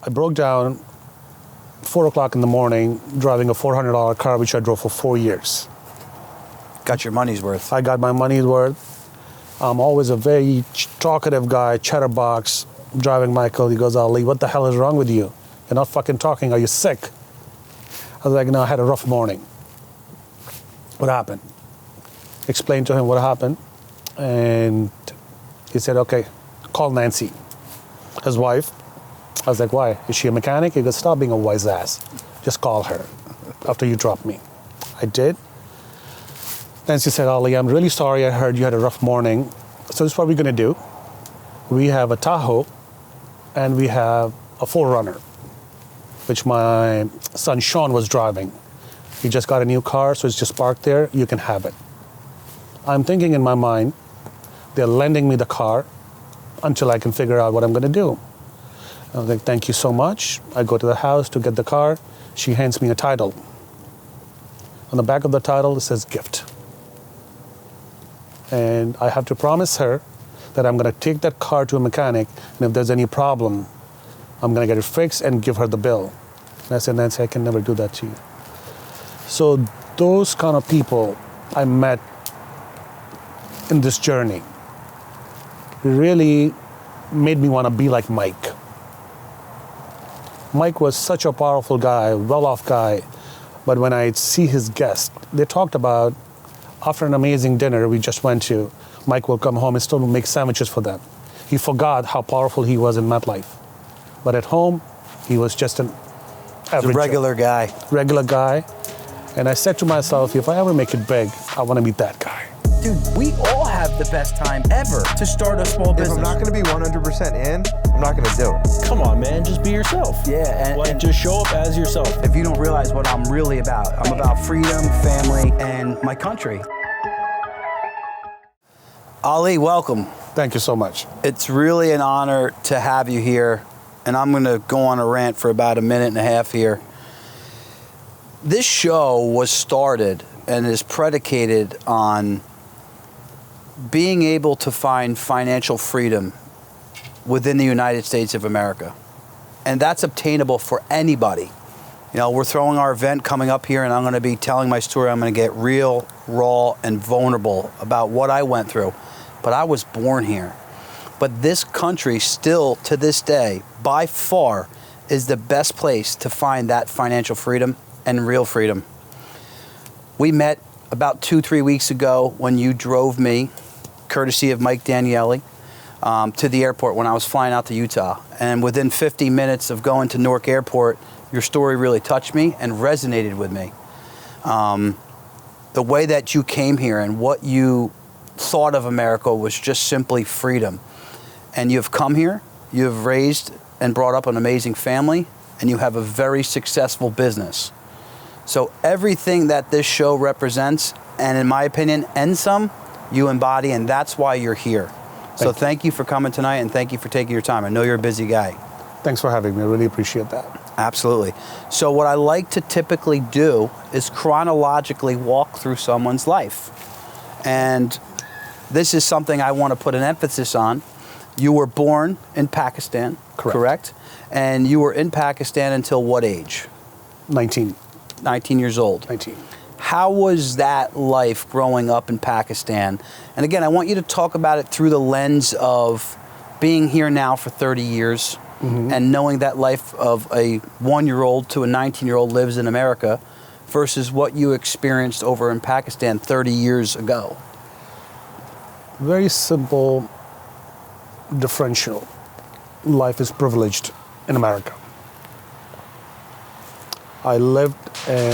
I broke down 4 o'clock in the morning driving a $400 car, which I drove for 4 years. Got your money's worth. I got my money's worth. I'm always a very talkative guy, chatterbox, driving Michael. He goes, Ali, what the hell is wrong with you? You're not fucking talking. Are you sick? I was like, no, I had a rough morning. What happened? Explained to him what happened. And he said, okay, call Nancy, his wife. I was like, why? Is she a mechanic? He goes, stop being a wise ass. Just call her after you drop me. I did. Nancy said, Ali, I'm really sorry. I heard you had a rough morning. So this is what we're going to do. We have a Tahoe and we have a 4Runner, which my son Sean was driving. He just got a new car, so it's just parked there. You can have it. I'm thinking in my mind, they're lending me the car until I can figure out what I'm going to do. I was like, thank you so much. I go to the house to get the car. She hands me a title. On the back of the title, it says gift. And I have to promise her that I'm going to take that car to a mechanic, and if there's any problem, I'm going to get it fixed and give her the bill. And I said, Nancy, I can never do that to you. So those kind of people I met in this journey really made me want to be like Mike. Mike was such a powerful guy, well-off guy, but when I see his guests, they talked about after an amazing dinner we just went to, Mike will come home and still make sandwiches for them. He forgot how powerful he was in MetLife. But at home, he was just an average regular guy. Regular guy. And I said to myself, if I ever make it big, I want to be that guy. Dude, we all have the best time ever to start a small business. If I'm not going to be 100% in, I'm not going to do it. Come on, man, just be yourself. Yeah, and just show up as yourself. If you don't realize what I'm really about, I'm about freedom, family, and my country. Ali, welcome. Thank you so much. It's really an honor to have you here, and I'm going to go on a rant for about a minute and a half here. This show was started and is predicated on being able to find financial freedom within the United States of America. And that's obtainable for anybody. You know, we're throwing our event coming up here, and I'm going to be telling my story. I'm going to get real, raw, and vulnerable about what I went through. But I was born here. But this country still, to this day, by far, is the best place to find that financial freedom and real freedom. We met about 2-3 weeks ago when you drove me, courtesy of Mike Daniele, to the airport when I was flying out to Utah. And within 50 minutes of going to Newark Airport, your story really touched me and resonated with me. The way that you came here and what you thought of America was just simply freedom. And you've come here, you've raised and brought up an amazing family, and you have a very successful business. So everything that this show represents, and in my opinion, and some, you embody, and that's why you're here. So thank you for coming tonight, and thank you for taking your time. I know you're a busy guy. Thanks for having me. I really appreciate that. Absolutely. So what I like to typically do is chronologically walk through someone's life. And this is something I want to put an emphasis on. You were born in Pakistan, correct? And you were in Pakistan until what age? 19. 19 years old. 19. How was that life growing up in Pakistan? And again, I want you to talk about it through the lens of being here now for 30 years and knowing that life of a 1-year-old to a 19-year-old lives in America versus what you experienced over in Pakistan 30 years ago. Very simple differential. Life is privileged in America. I lived in,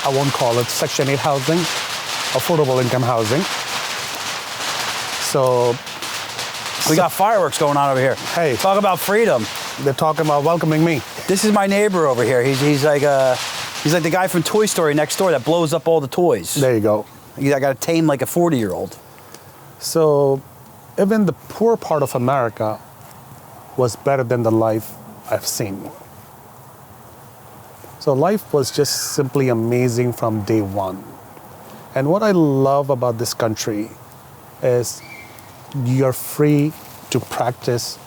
I won't call it Section 8 housing, affordable income housing. So we got fireworks going on over here. Hey, talk about freedom. They're talking about welcoming me. This is my neighbor over here. He's like the guy from Toy Story next door that blows up all the toys. There you go. I got to tame like a 40-year-old. So even the poor part of America was better than the life I've seen. So life was just simply amazing from day one. And what I love about this country is you're free to practice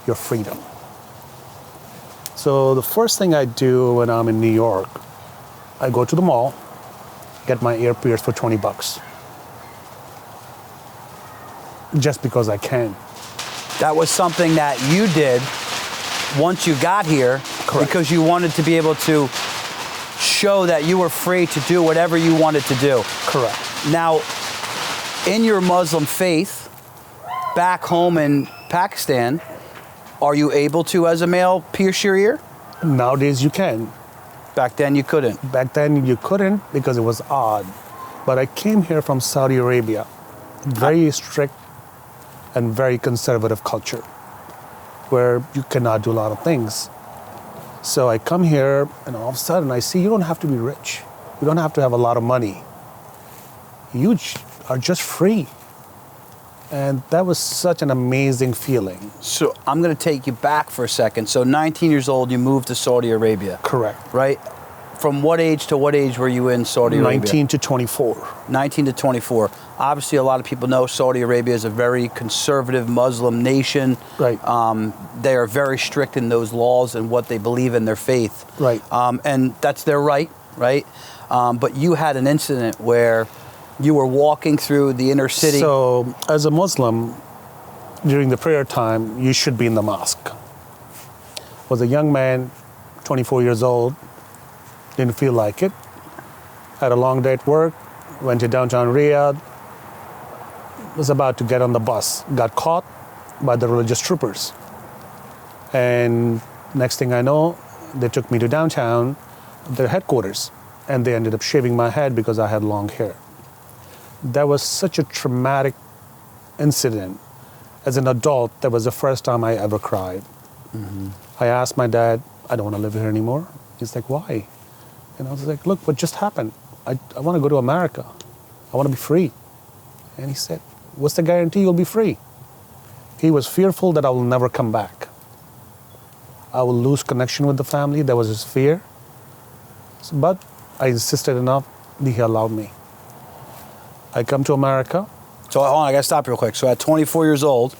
your freedom. So the first thing I do when I'm in New York, I go to the mall, get my ear pierced for $20. Just because I can. That was something that you did once you got here. Correct. Because you wanted to be able to show that you were free to do whatever you wanted to do. Correct. Now, in your Muslim faith, back home in Pakistan, are you able to, as a male, pierce your ear? Nowadays you can. Back then you couldn't. Back then you couldn't because it was odd. But I came here from Saudi Arabia. Very strict and very conservative culture where you cannot do a lot of things. So I come here and all of a sudden I see you don't have to be rich. You don't have to have a lot of money. You are just free. And that was such an amazing feeling. So I'm going to take you back for a second. So 19 years old, you moved to Saudi Arabia. Correct. Right? From what age to what age were you in Saudi Arabia? 19 to 24. 19 to 24. Obviously, a lot of people know Saudi Arabia is a very conservative Muslim nation. Right. They are very strict in those laws and what they believe in their faith. Right. And that's their right, right? But you had an incident where you were walking through the inner city. So, as a Muslim, during the prayer time, you should be in the mosque. Was a young man, 24 years old, didn't feel like it. Had a long day at work, went to downtown Riyadh, was about to get on the bus, got caught by the religious troopers. And next thing I know, they took me to downtown, their headquarters, and they ended up shaving my head because I had long hair. That was such a traumatic incident. As an adult, that was the first time I ever cried. Mm-hmm. I asked my dad, I don't want to live here anymore. He's like, why? And I was like, look, what just happened? I want to go to America. I want to be free. And he said, what's the guarantee you'll be free? He was fearful that I will never come back. I will lose connection with the family. That was his fear. But I insisted enough, he allowed me. I come to America. So hold on, I got to stop real quick. So at 24 years old,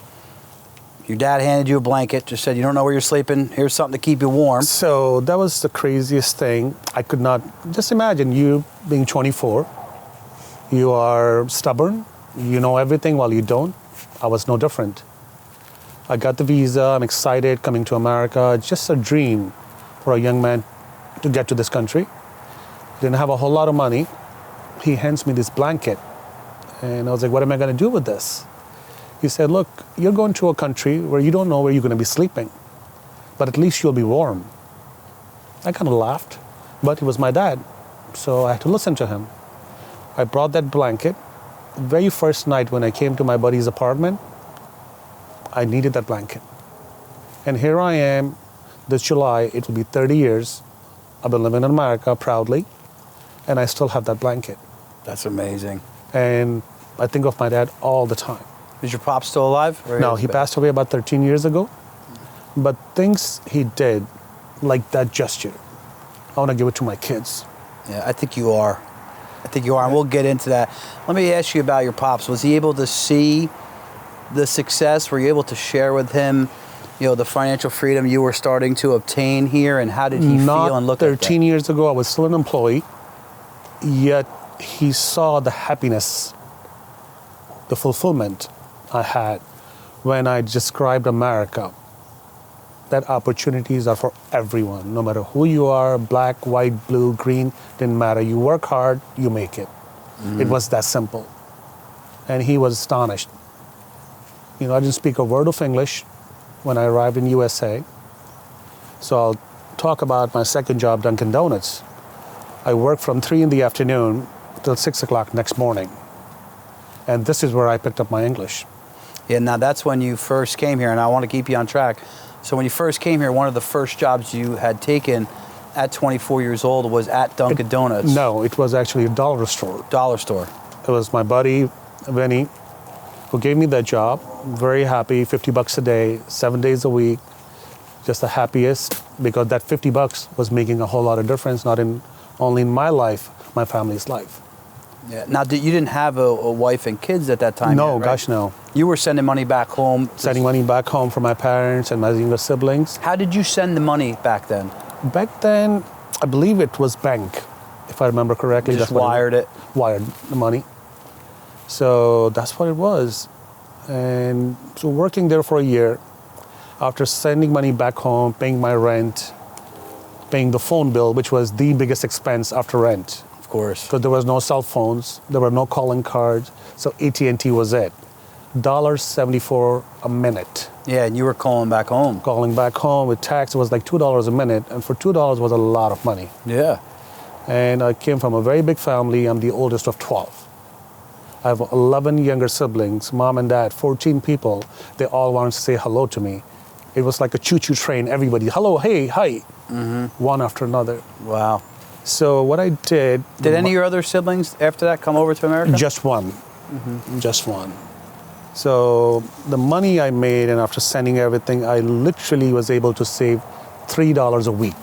your dad handed you a blanket, just said, you don't know where you're sleeping, here's something to keep you warm. So that was the craziest thing. I could not, just imagine you being 24, you are stubborn, you know everything while you don't. I was no different. I got the visa, I'm excited coming to America. It's just a dream for a young man to get to this country. Didn't have a whole lot of money. He hands me this blanket. And I was like, what am I going to do with this? He said, look, you're going to a country where you don't know where you're going to be sleeping, but at least you'll be warm. I kind of laughed, but he was my dad, so I had to listen to him. I brought that blanket. The very first night when I came to my buddy's apartment, I needed that blanket. And here I am, this July, it will be 30 years. I've been living in America proudly, and I still have that blanket. That's amazing. And I think of my dad all the time. Is your pop still alive? No, he passed away about 13 years ago. But things he did, like that gesture, I want to give it to my kids. Yeah, I think you are. And we'll get into that. Let me ask you about your pops. Was he able to see the success? Were you able to share with him, the financial freedom you were starting to obtain here? And how did he feel and look at that? 13 years ago, I was still an employee, yet he saw the happiness, the fulfillment I had when I described America, that opportunities are for everyone, no matter who you are, black, white, blue, green, didn't matter. You work hard, you make it. Mm-hmm. It was that simple. And he was astonished. I didn't speak a word of English when I arrived in USA. So I'll talk about my second job, Dunkin Donuts. I worked from 3 in the afternoon till 6 o'clock next morning. And this is where I picked up my English. Yeah, now that's when you first came here, and I want to keep you on track. So when you first came here, one of the first jobs you had taken at 24 years old was at Dunkin Donuts. No, it was actually a dollar store. Dollar store. It was my buddy, Vinny, who gave me that job. Very happy, $50 a day, 7 days a week. Just the happiest, because that $50 was making a whole lot of difference, not only in my life, my family's life. Yeah. Now, you didn't have a wife and kids at that time? No, yet, right? gosh, no. You were sending money back home. Sending money back home for my parents and my younger siblings. How did you send the money back then? Back then, I believe it was bank, if I remember correctly. You just what wired it? Wired the money. So that's what it was. And so working there for a year, after sending money back home, paying my rent, paying the phone bill, which was the biggest expense after rent. Of course. Because there was no cell phones, there were no calling cards, so AT&T was it. $1.74 a minute. Yeah, and you were calling back home. Calling back home with tax, it was like $2 a minute, and for $2 was a lot of money. Yeah. And I came from a very big family. I'm the oldest of 12. I have 11 younger siblings, mom and dad, 14 people. They all wanted to say hello to me. It was like a choo-choo train, everybody, hello, hey, hi, one after another. Wow. So what I did... Did any of your other siblings after that come over to America? Just one. Just one. So the money I made, and after sending everything, I literally was able to save $3 a week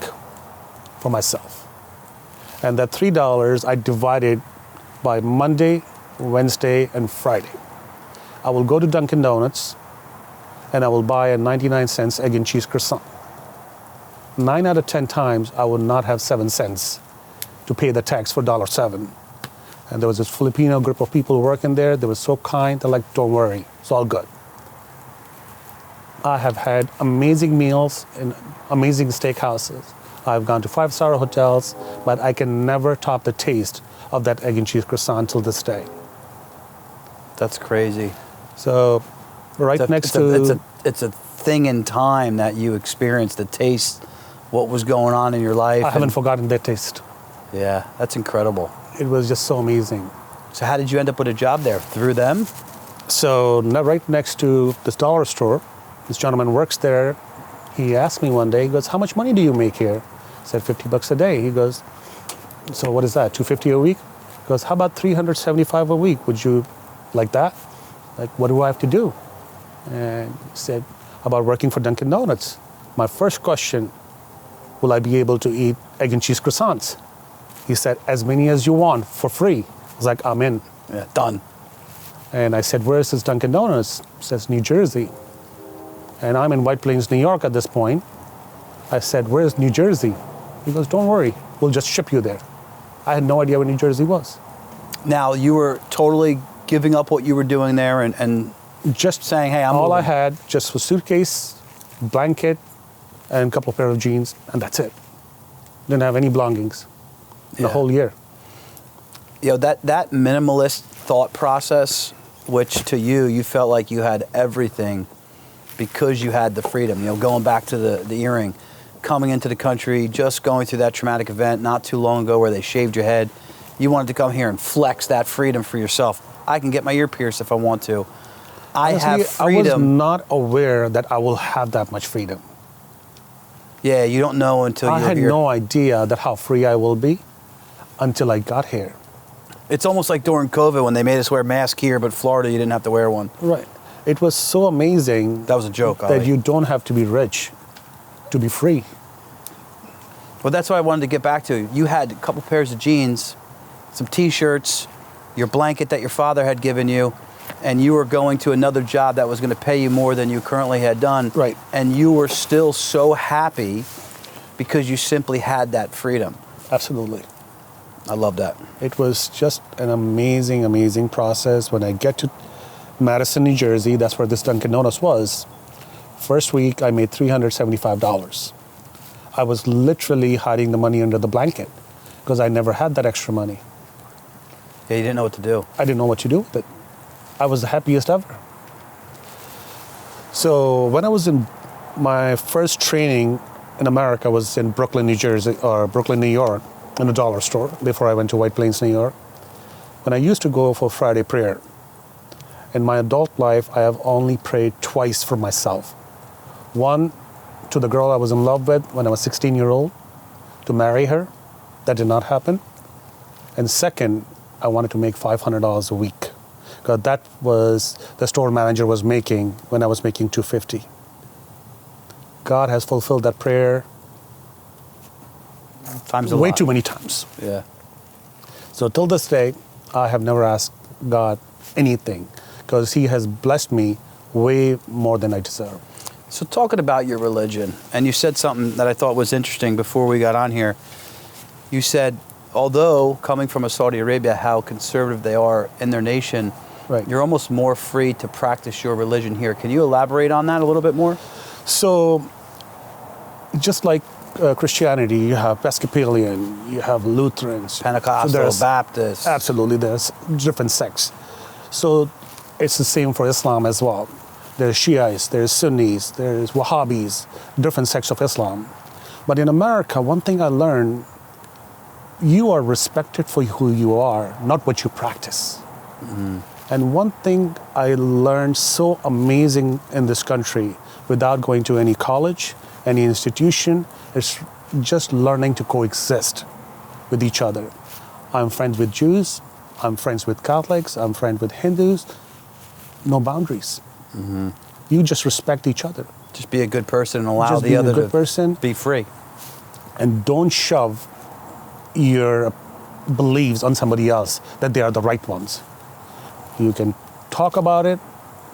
for myself. And that $3 I divided by Monday, Wednesday, and Friday. I will go to Dunkin Donuts and I will buy a 99-cent egg and cheese croissant. 9 out of 10 times, I would not have 7 cents to pay the tax for $1.07. And there was this Filipino group of people working there. They were so kind. They're like, don't worry, it's all good. I have had amazing meals in amazing steakhouses. I've gone to 5-star hotels, but I can never top the taste of that egg and cheese croissant till this day. That's crazy. So it's a thing in time that you experienced, the taste, what was going on in your life. I haven't forgotten that taste. Yeah, that's incredible. It was just so amazing. So how did you end up with a job there? Through them? So right next to this dollar store, this gentleman works there. He asked me one day, he goes, how much money do you make here? I said, $50 a day. He goes, so what is that, $250 a week? He goes, how about $375 a week? Would you like that? Like, what do I have to do? And he said, about working for Dunkin Donuts. My first question, will I be able to eat egg and cheese croissants? He said, as many as you want for free. I was like, I'm in. Yeah, done. And I said, where is this Dunkin Donuts? He says, New Jersey. And I'm in White Plains, New York at this point. I said, where's New Jersey? He goes, don't worry, we'll just ship you there. I had no idea where New Jersey was. Now, you were totally giving up what you were doing there and just saying, hey, I'm all moving. I had just was suitcase, blanket, and a couple of pair of jeans, and that's it. Didn't have any belongings in the whole year. You know, that minimalist thought process, which to you felt like you had everything because you had the freedom. You know, going back to the earring, coming into the country, just going through that traumatic event not too long ago where they shaved your head. You wanted to come here and flex that freedom for yourself. I can get my ear pierced if I want to. Honestly, have freedom. I was not aware that I will have that much freedom. Yeah, you don't know until you're here. I had no idea that how free I will be until I got here. It's almost like during COVID when they made us wear masks here, but Florida, you didn't have to wear one. Right. It was so amazing. That was a joke, that Ali. you don't have to be rich to be free. Well, that's what I wanted to get back to. You had a couple pairs of jeans, some T-shirts, your blanket that your father had given you, and you were going to another job that was going to pay you more than you currently had done. Right. And you were still so happy because you simply had that freedom. Absolutely. I love that. It was just an amazing, amazing process. When I get to Madison, New Jersey, that's where this Dunkin Donuts was. First week, I made $375. I was literally hiding the money under the blanket because I never had that extra money. Yeah, you didn't know what to do. I didn't know what to do with it. I was the happiest ever. So when I was in my first training in America was in Brooklyn, New Jersey, or Brooklyn, New York, in a dollar store before I went to White Plains, New York. When I used to go for Friday prayer, in my adult life, I have only prayed twice for myself. One, to the girl I was in love with when I was 16-year-old, to marry her. That did not happen. And second, I wanted to make $500 a week, because that was the store manager was making when I was making $250. God has fulfilled that prayer way too many times. Yeah. So till this day, I have never asked God anything, because He has blessed me way more than I deserve. So talking about your religion, and you said something that I thought was interesting before we got on here. You said, although coming from a Saudi Arabia, how conservative they are in their nation, Right. you're almost more free to practice your religion here. Can you elaborate on that a little bit more? So, just like Christianity, you have Episcopalian, you have Lutherans, Pentecostal, So there's- Baptist. Absolutely, there's different sects. So it's the same for Islam as well. There's Shiites, there's Sunnis, there's Wahhabis, different sects of Islam. But in America, one thing I learned, you are respected for who you are, not what you practice. And one thing I learned so amazing in this country, without going to any college, any institution, is just learning to coexist with each other. I'm friends with Jews, I'm friends with Catholics, I'm friends with Hindus. No boundaries. You just respect each other. Just be a good person and allow Just the being other a good to person, be free. and don't shove your beliefs on somebody else that they are the right ones. You can talk about it,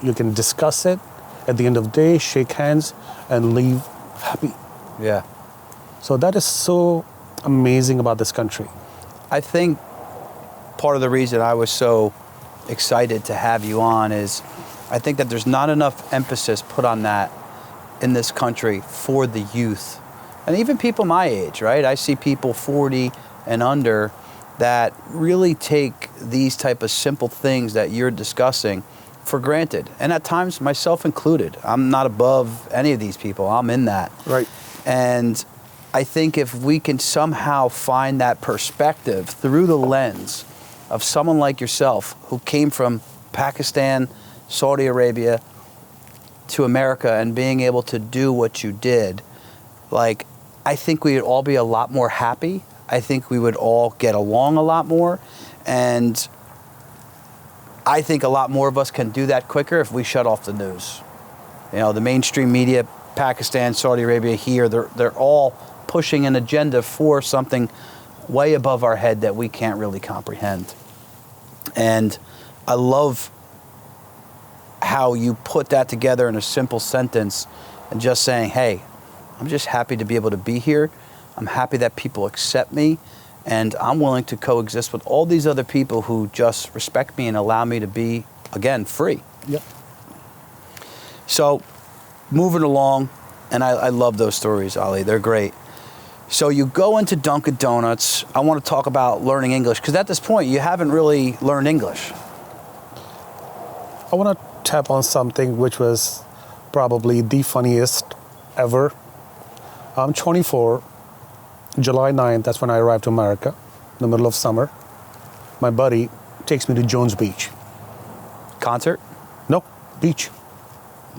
you can discuss it. At the end of the day, shake hands and leave happy. Yeah. So that is so amazing about this country. I think part of the reason I was so excited to have you on is I think that there's not enough emphasis put on that in this country for the youth. And even people my age, right? I see people 40 and under that really take these type of simple things that you're discussing for granted. And at times, myself included. I'm not above any of these people. I'm in that. Right. And I think if we can somehow find that perspective through the lens of someone like yourself who came from Pakistan, Saudi Arabia to America and being able to do what you did, like, I think we would all be a lot more happy. I think we would all get along a lot more. And I think a lot more of us can do that quicker if we shut off the news. You know, the mainstream media, Pakistan, Saudi Arabia here, they're all pushing an agenda for something way above our head that we can't really comprehend. And I love how you put that together in a simple sentence and just saying, hey, I'm just happy to be able to be here. I'm happy that people accept me, and I'm willing to coexist with all these other people who just respect me and allow me to be, again, free. Yep. So, moving along, and I love those stories, Ali. They're great. So you go into Dunkin Donuts. I want to talk about learning English, because at this point, you haven't really learned English. I want to tap on something which was probably the funniest ever. I'm 24. July 9th, that's when I arrived to America, in the middle of summer. My buddy takes me to Jones Beach. Concert? No, beach.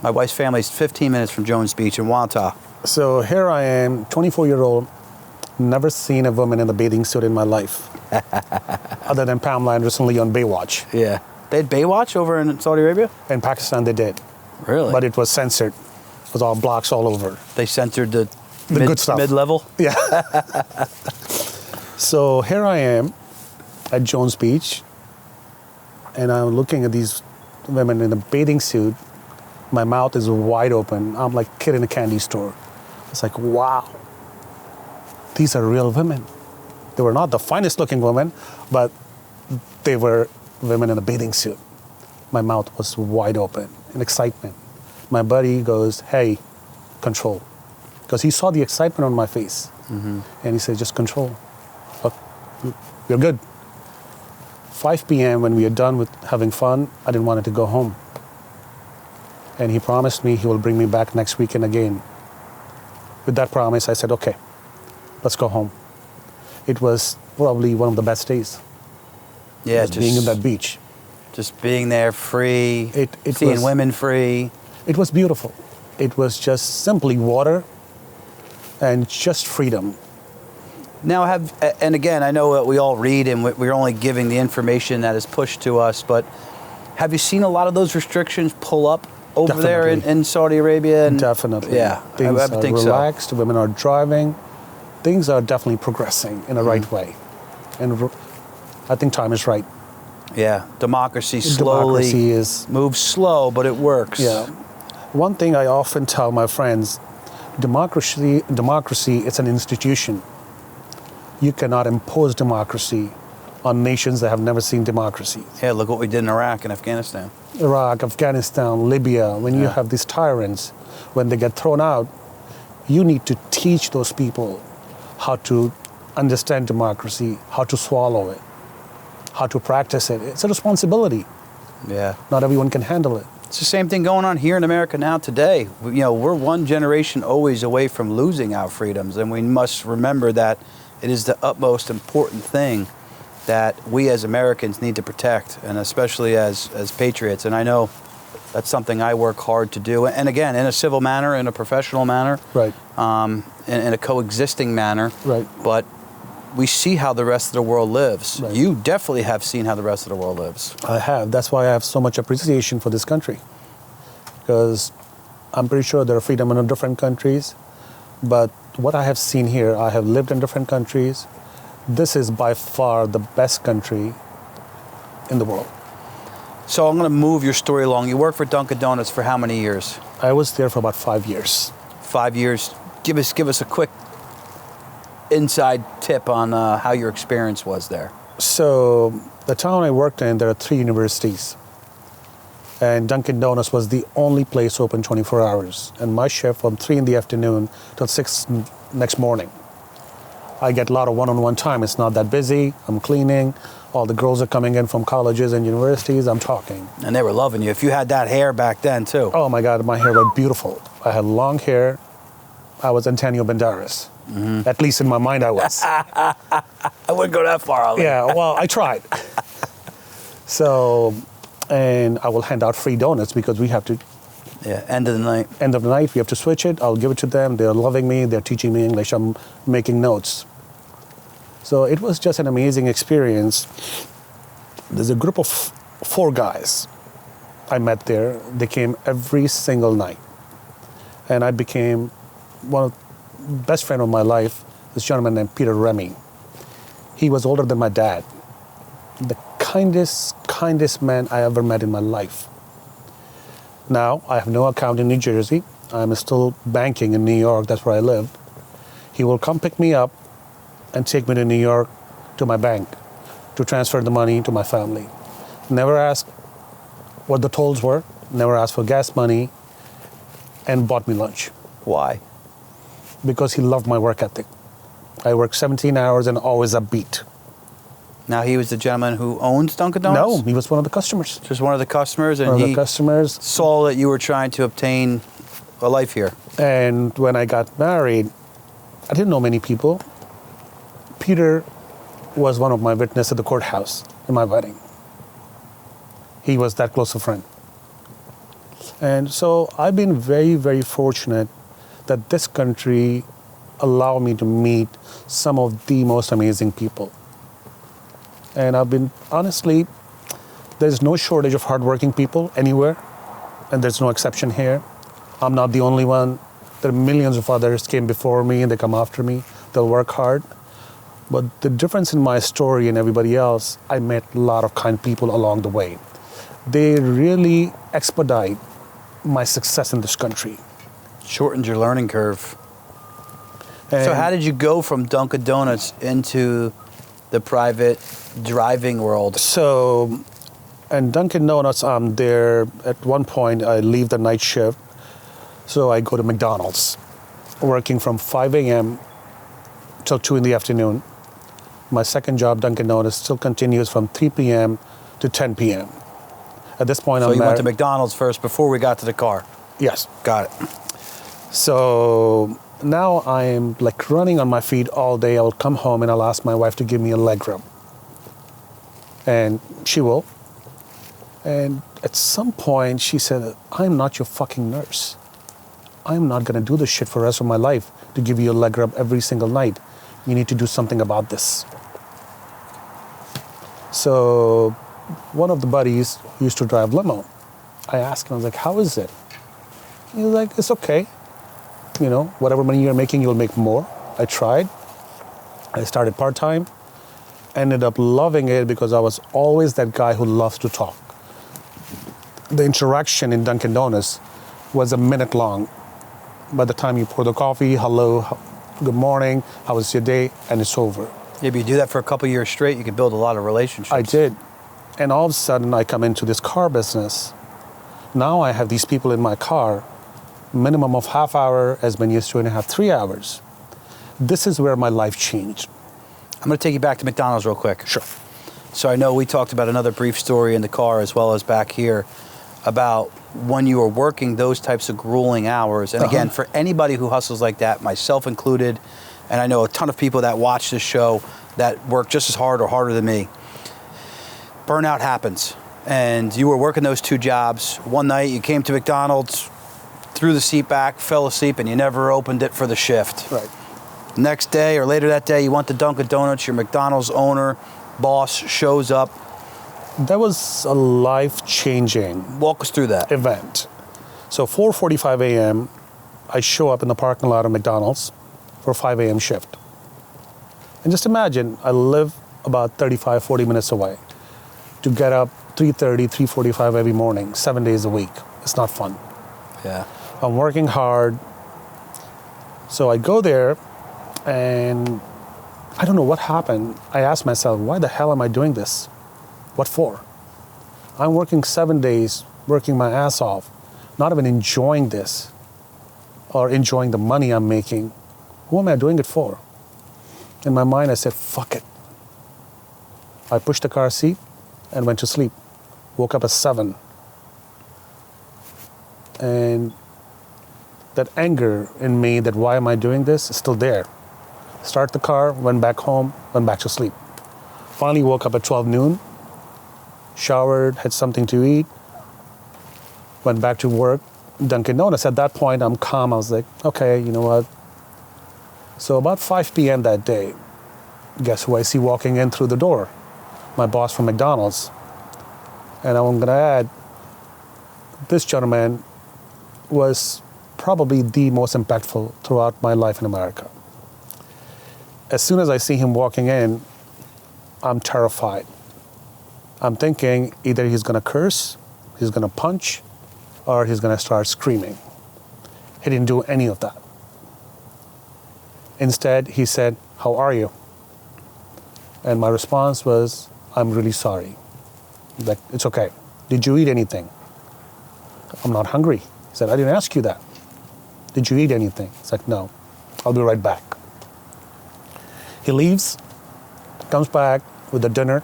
My wife's family's 15 minutes from Jones Beach in Wantagh. So here I am, 24-year-old, never seen a woman in a bathing suit in my life, other than Pamela Anderson Lee on Baywatch. Yeah. They had Baywatch over in Saudi Arabia? In Pakistan, they did, Really? but it was censored. It was all blocks all over. They censored the good stuff. mid-level? Yeah. So here I am at Jones Beach, and I'm looking at these women in a bathing suit. My mouth is wide open. I'm like a kid in a candy store. It's like, wow, these are real women. They were not the finest looking women, but they were women in a bathing suit. My mouth was wide open in excitement. My buddy goes, hey, control. Because he saw the excitement on my face. And he said, just control. Look, you're good. 5 p.m. when we are done with having fun, I didn't want it to go home. And he promised me he will bring me back next weekend again. With that promise, I said, okay, let's go home. It was probably one of the best days. Yeah, just being in that beach. Just being there free, It seeing was- women free. It was beautiful. It was just simply water and just freedom. Now, and again, I know that we all read and we're only giving the information that is pushed to us, but have you seen a lot of those restrictions pull up over there in Saudi Arabia? And Definitely. Yeah, Things I are think relaxed. Women are driving. Things are definitely progressing in a right way. And I think time is right. Yeah, democracy slowly Democracy is, moves slow, but it works. yeah. One thing I often tell my friends, democracy, it's an institution. You cannot impose democracy on nations that have never seen democracy. Yeah, look what we did in Iraq and Afghanistan. Iraq, Afghanistan, Libya, when you Yeah. have these tyrants, when they get thrown out, you need to teach those people how to understand democracy, how to swallow it, how to practice it. It's a responsibility. Yeah. Not everyone can handle it. It's the same thing going on here in America now today. We're one generation always away from losing our freedoms, and we must remember that it is the utmost important thing that we as Americans need to protect, and especially as patriots. And I know that's something I work hard to do. And again, in a civil manner, in a professional manner, Right. in a coexisting manner. Right. But we see how the rest of the world lives. Right. You definitely have seen how the rest of the world lives. I have. That's why I have so much appreciation for this country. Because I'm pretty sure there are freedom in different countries. But what I have seen here, I have lived in different countries. This is by far the best country in the world. So I'm going to move your story along. You worked for Dunkin Donuts for how many years? I was there for about 5 years. 5 years. Give us a quick inside tip on how your experience was there. So the town I worked in, there are 3 universities. And Dunkin Donuts was the only place open 24 hours. And my shift from 3 in the afternoon till 6 next morning. I get a lot of one-on-one time. It's not that busy. I'm cleaning. All the girls are coming in from colleges and universities. I'm talking. And they were loving you. If you had that hair back then, too. Oh my God, my hair was beautiful. I had long hair. I was Antonio Banderas. At least in my mind I was. I wouldn't go that far, Ali. Yeah, well, I tried. So, and I will hand out free donuts because we have to, Yeah, end of the night. end of the night, we have to switch it. I'll give it to them. They're loving me. They're teaching me English. I'm making notes. So it was just an amazing experience. There's a group of 4 guys I met there. They came every single night. And I became one of the best friend of my life, this gentleman named Peter Remy. He was older than my dad. The kindest man I ever met in my life. Now, I have no account in New Jersey. I'm still banking in New York. That's where I live. He will come pick me up and take me to New York to my bank to transfer the money to my family. Never asked what the tolls were, never asked for gas money, and bought me lunch Why? because he loved my work ethic. I worked 17 hours and always upbeat. Now, he was the gentleman who owns Dunkin' No, Donuts? he was one of the customers. Just one of the customers, and One of he the customers. saw that you were trying to obtain a life here. And when I got married, I didn't know many people. Peter was one of my witnesses at the courthouse in my wedding. He was that close a friend. And so I've been very, very fortunate that this country allowed me to meet some of the most amazing people. And I've been, honestly, there's no shortage of hardworking people anywhere, and there's no exception here. I'm not the only one. There are millions of others came before me and they come after me. They'll work hard. But the difference in my story and everybody else, I met a lot of kind people along the way. They really expedite my success in this country. Shortened your learning curve. So And how did you go from Dunkin' Donuts into the private driving world? So, and Dunkin' Donuts, I'm there. At one point, I leave the night shift. So I go to McDonald's, working from 5 a.m. till 2 in the afternoon. My second job, Dunkin' Donuts, still continues from 3 p.m. to 10 p.m. At this point, So I'm you went to married. McDonald's first before we got to the car. Yes. Got it. So now I am like running on my feet all day. I'll come home and I'll ask my wife to give me a leg rub. And she will. And at some point she said, I'm not your fucking nurse. I'm not going to do this shit for the rest of my life to give you a leg rub every single night. You need to do something about this. So one of the buddies used to drive limo. I asked him, I was like, how is it? He was like, it's okay. You know, whatever money you're making, you'll make more. I tried. I started part-time. ended up loving it because I was always that guy who loves to talk. The interaction in Dunkin Donuts was a minute long. By the time you pour the coffee, hello, good morning, how was your day, and it's over. Yeah, but you do that for a couple years straight, you can build a lot of relationships. I did. And all of a sudden, I come into this car business. Now I have these people in my car, minimum of half hour, as many as 2.5, 3 hours. This is where my life changed. I'm going to take you back to McDonald's real quick. Sure. So I know we talked about another brief story in the car as well as back here about when you were working those types of grueling hours. And again, for anybody who hustles like that, myself included, and I know a ton of people that watch this show that work just as hard or harder than me, burnout happens. And you were working those two jobs. One night you came to McDonald's, threw the seat back, fell asleep, and you never opened it for the shift. Right. Next day or later that day, you went to Dunkin Donuts, your McDonald's owner, boss shows up. That was a life-changing Walk us through that. event. So 4:45 a.m., I show up in the parking lot of McDonald's for a 5 a.m. shift. And just imagine, I live about 35, 40 minutes away. To get up 3:30, 3:45 every morning, 7 days a week, it's not fun. Yeah. I'm working hard. So I go there, and I don't know what happened. I asked myself, why the hell am I doing this? What for? I'm working 7 days, working my ass off, not even enjoying this or enjoying the money I'm making. Who am I doing it for? In my mind, I said, fuck it. I pushed the car seat and went to sleep. Woke up at 7. And that anger in me that why am I doing this is still there. Start the car, went back home, went back to sleep. Finally woke up at 12 noon, showered, had something to eat, went back to work, Dunkin Donuts. At that point, I'm calm. I was like, okay, you know what? So about 5 p.m. that day, guess who I see walking in through the door? My boss from McDonald's. And I'm going to add, this gentleman was probably the most impactful throughout my life in America. As soon as I see him walking in, I'm terrified. I'm thinking either he's going to curse, he's going to punch, or he's going to start screaming. He didn't do any of that. Instead, he said, "How are you?" And my response was, "I'm really sorry." Like, it's okay. Did you eat anything? I'm not hungry. He said, "I didn't ask you that. Did you eat anything?" It's like, "No, I'll be right back." He leaves, comes back with the dinner,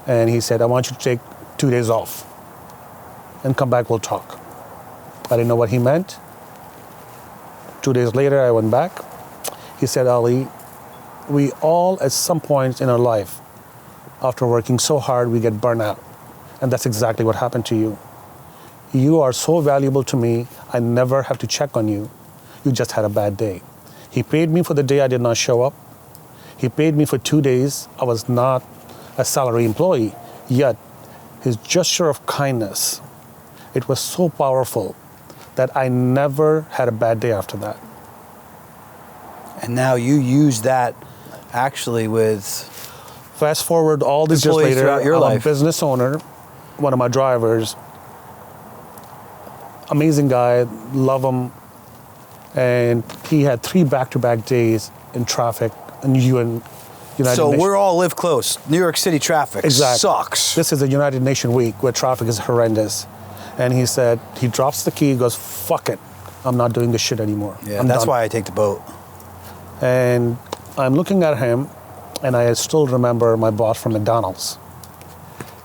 and he said, "I want you to take 2 days off and come back, we'll talk." I didn't know what he meant. 2 days later, I went back. He said, "Ali, we all at some point in our life, after working so hard, we get burnt out. And that's exactly what happened to you. You are so valuable to me, I never have to check on you. You just had a bad day." He paid me for the day I did not show up. He paid me for 2 days. I was not a salary employee, yet his gesture of kindness, it was so powerful that I never had a bad day after that. And now you use that actually with Fast forward all these years employees later, throughout your I'm life. a business owner, one of my drivers, amazing guy, love him, and he had 3 back-to-back days in traffic in United So Nations. we're all live close. New York City traffic Exactly. sucks. This is a United Nation week where traffic is horrendous. And he said, he drops the key, goes, "Fuck it, I'm not doing this shit anymore." Yeah, I'm that's done." why I take the boat. And I'm looking at him, and I still remember my boss from McDonald's.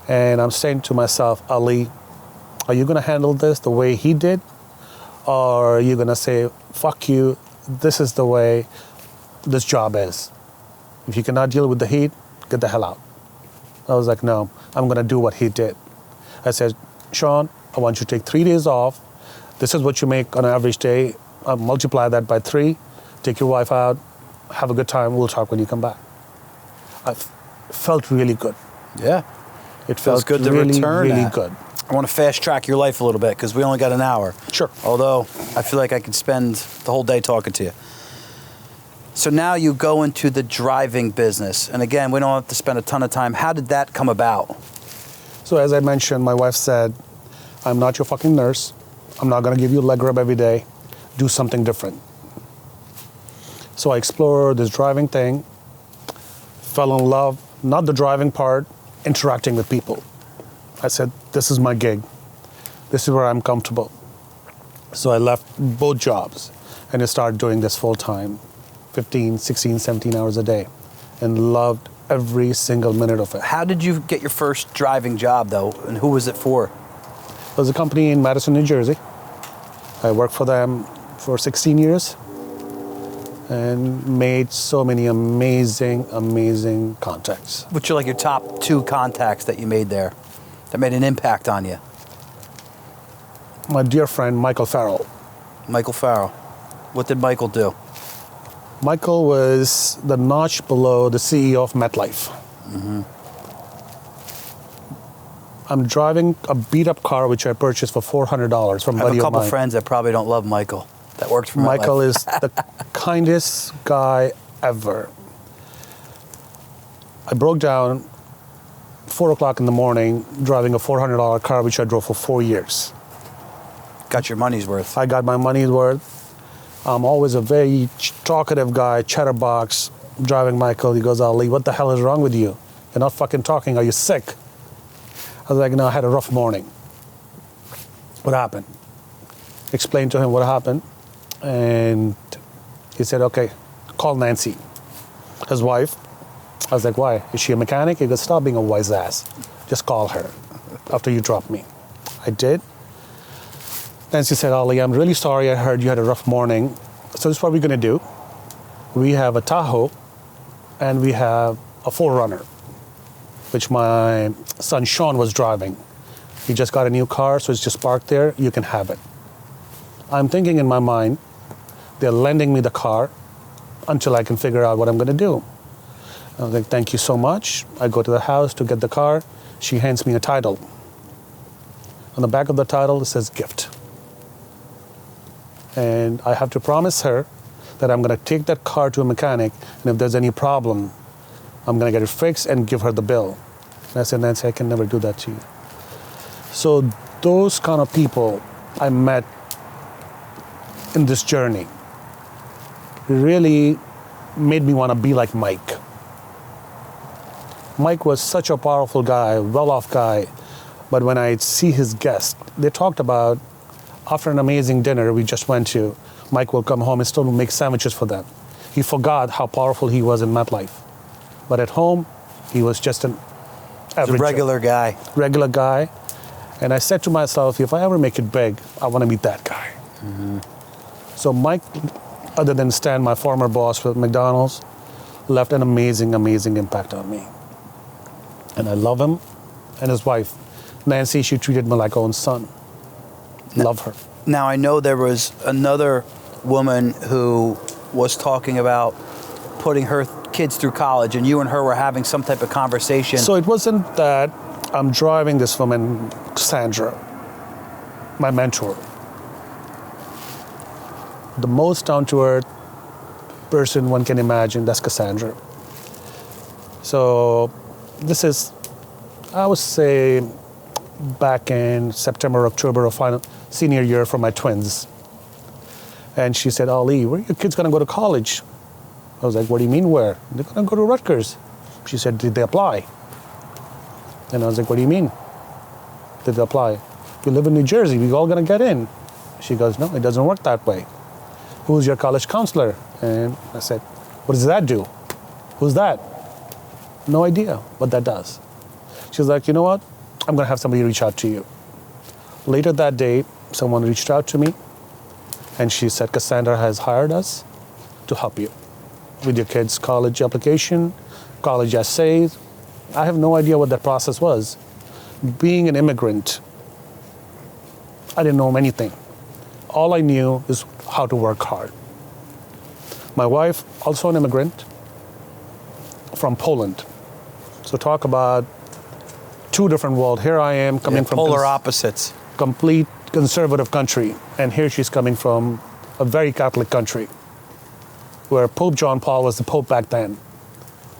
And I'm saying to myself, "Ali, are you going to handle this the way he did? Or are you going to say, fuck you, this is the way this job is. If you cannot deal with the heat, get the hell out." I was like, "No, I'm going to do what he did." I said, "Sean, I want you to take 3 days off. This is what you make on an average day. Multiply that by 3. Take your wife out. Have a good time. We'll talk when you come back." I felt really good. Yeah. It Feels felt good to really, return really that. good. I want to fast track your life a little bit because we only got an hour. Sure. Although I feel like I could spend the whole day talking to you. So now you go into the driving business. And again, we don't have to spend a ton of time. How did that come about? So as I mentioned, my wife said, I'm not your fucking nurse. I'm not going to give you a leg rub every day. Do something different. So I explored this driving thing, fell in love, not the driving part, interacting with people. I said, this is my gig. This is where I'm comfortable. So I left both jobs and I started doing this full time, 15, 16, 17 hours a day, and loved every single minute of it. How did you get your first driving job, though, and who was it for? It was a company in Madison, New Jersey. I worked for them for 16 years and made so many amazing, amazing contacts. Which are like your top 2 contacts that you made there that made an impact on you? My dear friend, Michael Farrell. Michael Farrell. What did Michael do? Michael was the notch below the CEO of MetLife. Mm-hmm. I'm driving a beat-up car which I purchased for $400 from a buddy of mine. I have a couple friends that probably don't love Michael that worked for Michael MetLife. is the kindest guy ever. I broke down 4 o'clock in the morning driving a $400 car which I drove for 4 years. Got your money's worth. I got my money's worth. I'm always a very talkative guy, chatterbox, driving Michael. He goes, Ali, what the hell is wrong with you? You're not fucking talking. Are you sick? I was like, no, I had a rough morning. What happened? Explained to him what happened. And he said, okay, call Nancy, his wife. I was like, why? Is she a mechanic? He goes, stop being a wise ass. Just call her after you drop me. I did. Nancy said, Ali, I'm really sorry. I heard you had a rough morning. So this is what we're going to do. We have a Tahoe and we have a 4Runner, which my son Sean was driving. He just got a new car, so it's just parked there. You can have it. I'm thinking in my mind, they're lending me the car until I can figure out what I'm going to do. I was like, thank you so much. I go to the house to get the car. She hands me a title. On the back of the title, it says gift. And I have to promise her that I'm going to take that car to a mechanic, and if there's any problem, I'm going to get it fixed and give her the bill. And I said, Nancy, I can never do that to you. So those kind of people I met in this journey really made me want to be like Mike. Mike was such a powerful guy, well-off guy, but when I see his guests, they talked about after an amazing dinner we just went to, Mike will come home and still make sandwiches for them. He forgot how powerful he was in MetLife. But at home, he was just an average regular guy. Regular guy. And I said to myself, if I ever make it big, I want to meet that guy. Mm-hmm. So Mike, other than Stan, my former boss with McDonald's, left an amazing, amazing impact on me. And I love him. And his wife, Nancy, she treated me like her own son. Love her. Now, I know there was another woman who was talking about putting her kids through college, and you and her were having some type of conversation. So it wasn't that I'm driving this woman, Cassandra, my mentor. The most down-to-earth person one can imagine, that's Cassandra. So this is, I would say, back in September, October of senior year for my twins. And she said, Ali, where are your kids going to go to college? I was like, what do you mean where? They're going to go to Rutgers. She said, did they apply? And I was like, what do you mean? Did they apply? We live in New Jersey. We're all going to get in. She goes, no, it doesn't work that way. Who's your college counselor? And I said, what does that do? Who's that? No idea what that does. She was like, you know what? I'm going to have somebody reach out to you. Later that day, someone reached out to me, and she said, Cassandra has hired us to help you with your kids' college application, college essays. I have no idea what that process was. Being an immigrant, I didn't know anything. All I knew is how to work hard. My wife, also an immigrant from Poland. So talk about two different worlds. Here I am coming from polar opposites. Complete conservative country, and here she's coming from a very Catholic country where Pope John Paul was the Pope back then.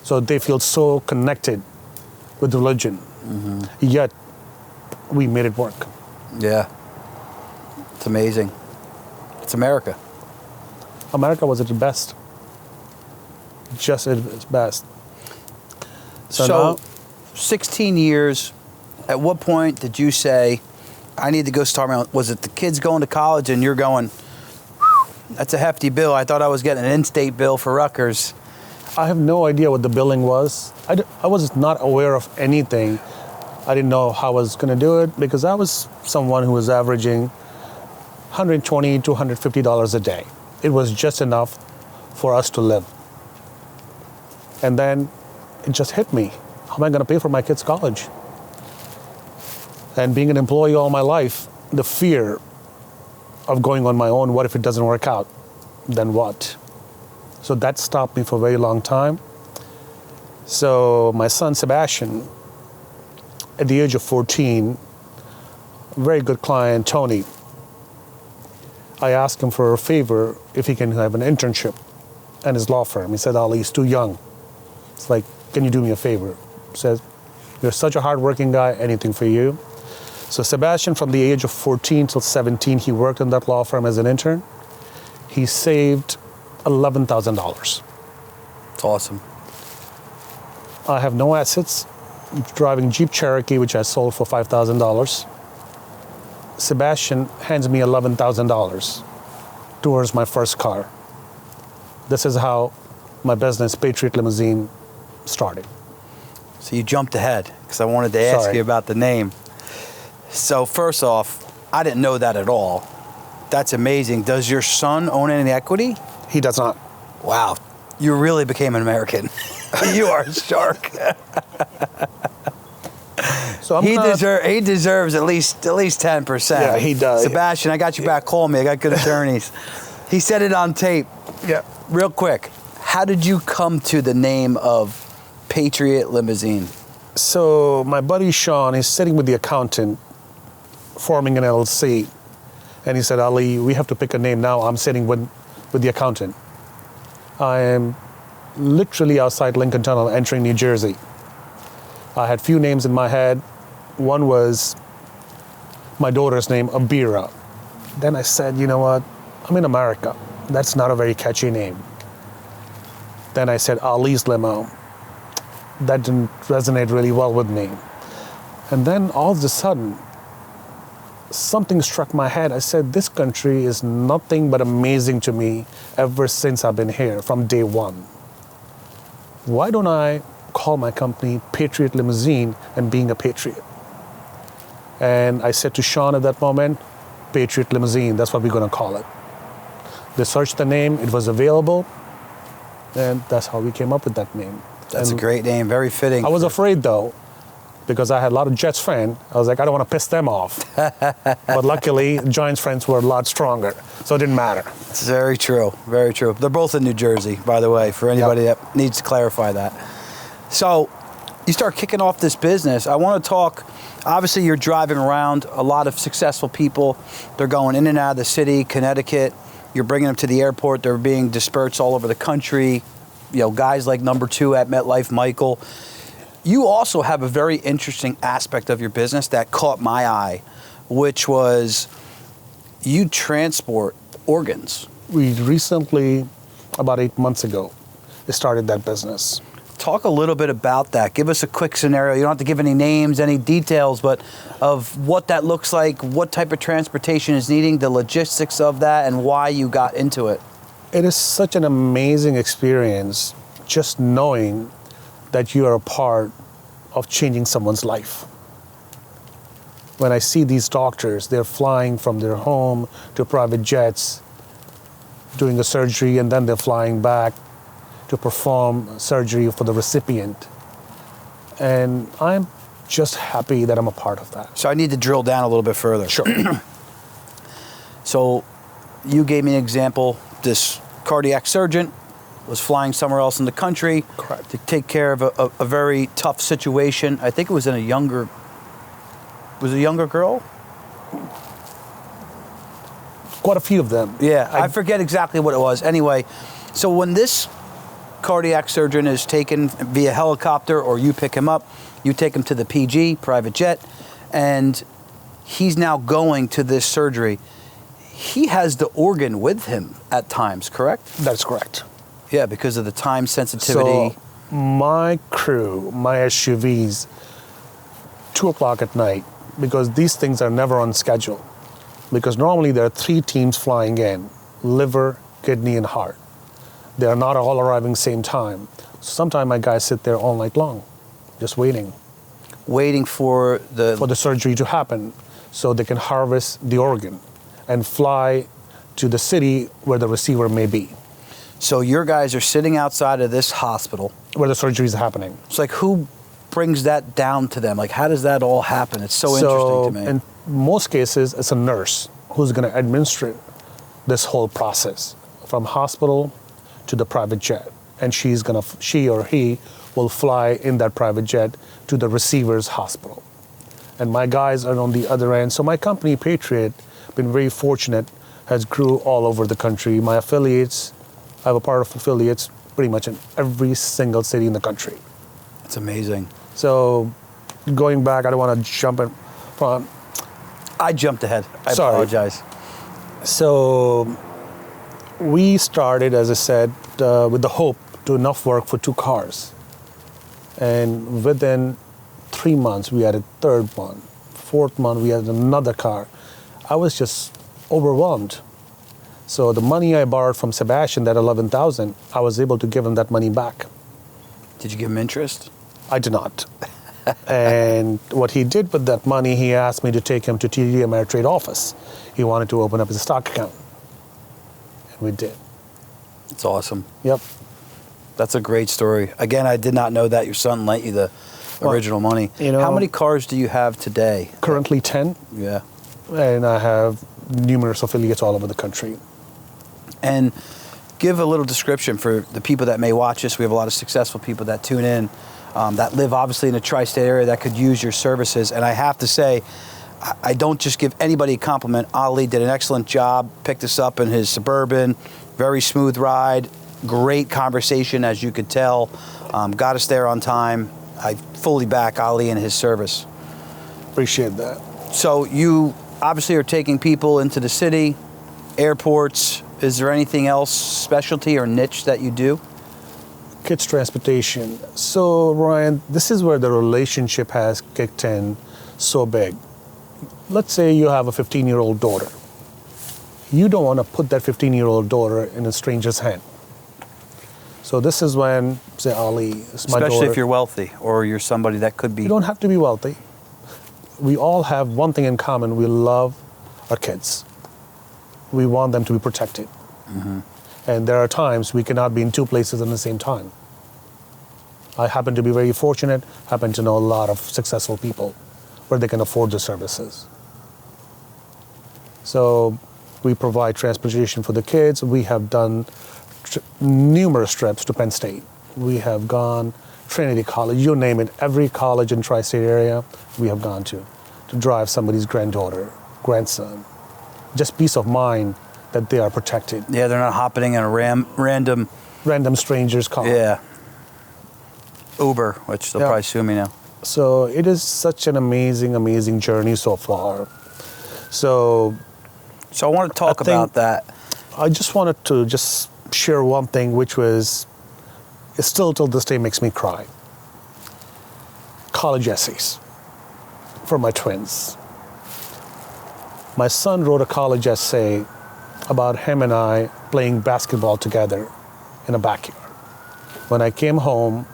So they feel so connected with religion. Yet, we made it work. Yeah. It's amazing. It's America. America was at its best. Just at its best. So now, 16 years, at what point did you say, I need to go start my own? Was it the kids going to college and you're going, that's a hefty bill. I thought I was getting an in-state bill for Rutgers. I have no idea what the billing was. I was not aware of anything. I didn't know how I was going to do it because I was someone who was averaging $120 to $150 a day. It was just enough for us to live. And then it just hit me. How am I going to pay for my kids' college? And being an employee all my life, the fear of going on my own, what if it doesn't work out? Then what? So that stopped me for a very long time. So my son Sebastian, at the age of 14, a very good client, Tony, I asked him for a favor if he can have an internship at his law firm. He said, Ali, he's too young. It's like, can you do me a favor? He says, you're such a hardworking guy, anything for you. So Sebastian, from the age of 14 till 17, he worked in that law firm as an intern. He saved $11,000. It's awesome. I have no assets. I'm driving Jeep Cherokee, which I sold for $5,000. Sebastian hands me $11,000 towards my first car. This is how my business, Patriot Limousine, started. So you jumped ahead because I wanted to ask Sorry. you about the name. So first off, I didn't know that at all. That's amazing. Does your son own any equity? He does not. Wow. You really became an American. You are a shark. So I'm He not, deserves at least 10%. Yeah, he does. Sebastian, I got you back. Call me. I got good attorneys. He said it on tape. Yeah. Real quick, how did you come to the name of Patriot Limousine? So my buddy Sean is sitting with the accountant, forming an LLC, and he said, Ali, we have to pick a name now. I'm sitting with the accountant. I am literally outside Lincoln Tunnel, entering New Jersey. I had few names in my head. One was my daughter's name, Abira. Then I said, you know what? I'm in America. That's not a very catchy name. Then I said, Ali's Limo. That didn't resonate really well with me. And then all of a sudden, something struck my head. I said, this country is nothing but amazing to me ever since I've been here, from day one. Why don't I call my company Patriot Limousine and being a patriot? And I said to Sean at that moment, Patriot Limousine, that's what we're going to call it. They searched the name, it was available, and that's how we came up with that name. That's And a great name. Very fitting. I was afraid though, because I had a lot of Jets fans. I was like, I don't want to piss them off. But luckily, Giants fans were a lot stronger, so it didn't matter. It's very true. Very true. They're both in New Jersey, by the way, for anybody that needs to clarify that. So you start kicking off this business. I want to talk, obviously you're driving around a lot of successful people. They're going in and out of the city, Connecticut. You're bringing them to the airport. They're being dispersed all over the country. You know, guys like number 2 at MetLife, Michael. You also have a very interesting aspect of your business that caught my eye, which was you transport organs. We recently, about 8 months ago, started that business. Talk a little bit about that. Give us a quick scenario. You don't have to give any names, any details, but of what that looks like, what type of transportation is needing, the logistics of that, and why you got into it. It is such an amazing experience just knowing that you are a part of changing someone's life. When I see these doctors, they're flying from their home to private jets, doing a surgery, and then they're flying back to perform surgery for the recipient. And I'm just happy that I'm a part of that. So I need to drill down a little bit further. Sure. So you gave me an example. This cardiac surgeon was flying somewhere else in the country Correct. to take care of a very tough situation. I think it was in a younger girl? Quite a few of them. Yeah, I forget exactly what it was. Anyway, So when this cardiac surgeon is taken via helicopter, or you pick him up, you take him to the PG, private jet, and he's now going to this surgery. He has the organ with him at times, correct? That's correct. Yeah, because of the time sensitivity. So my crew, my SUVs, 2 o'clock at night, because these things are never on schedule. Because normally there are 3 teams flying in, liver, kidney, and heart. They are not all arriving same time. Sometimes my guys sit there all night long, just waiting. Waiting for the surgery to happen so they can harvest the organ and fly to the city where the receiver may be. So your guys are sitting outside of this hospital where the surgery is happening. It's like, who brings that down to them? Like, how does that all happen? It's so interesting to me. In most cases, it's a nurse who's going to administer this whole process from hospital to the private jet. And she or he will fly in that private jet to the receiver's hospital. And my guys are on the other end. So my company, Patriot, been very fortunate, has grew all over the country. My affiliates, I have a part of affiliates pretty much in every single city in the country. It's amazing. So going back, I don't want to jump in front. I jumped ahead. I Sorry. apologize. So we started, as I said, with the hope to enough work for 2 cars. And within 3 months, we had a third one. 4th month, we had another car. I was just overwhelmed. So the money I borrowed from Sebastian, that $11,000, I was able to give him that money back. Did you give him interest? I did not. And what he did with that money, he asked me to take him to TD Ameritrade office. He wanted to open up his stock account. And we did. It's awesome. Yep. That's a great story. Again, I did not know that your son lent you the original money. How many cars do you have today? Currently 10. Yeah. And I have numerous affiliates all over the country. And give a little description for the people that may watch this. We have a lot of successful people that tune in, that live obviously in the tri-state area that could use your services. And I have to say, I don't just give anybody a compliment. Ali did an excellent job, picked us up in his Suburban, very smooth ride, great conversation, as you could tell, got us there on time. I fully back Ali and his service. Appreciate that. So you obviously are taking people into the city, airports. Is there anything else, specialty or niche, that you do? Kids transportation. So Ryan, this is where the relationship has kicked in so big. Let's say you have a 15-year-old daughter. You don't want to put that 15-year-old daughter in a stranger's hand. So this is when, say, Ali, is my daughter. Especially if you're wealthy or you're somebody that could be. You don't have to be wealthy. We all have one thing in common. We love our kids. We want them to be protected. Mm-hmm. And there are times we cannot be in 2 places at the same time. I happen to be very fortunate, happen to know a lot of successful people where they can afford the services. So we provide transportation for the kids. We have done numerous trips to Penn State. We have gone Trinity College, you name it, every college in tri-state area we have gone to drive somebody's granddaughter, grandson. Just peace of mind that they are protected. Yeah, they're not hopping in a random strangers' car. Yeah. Uber, which they'll probably sue me now. So it is such an amazing, amazing journey so far. So I want to talk about that. I just wanted to just share one thing, which was, it still till this day makes me cry. College essays for my twins. My son wrote a college essay about him and I playing basketball together in a backyard. When I came home,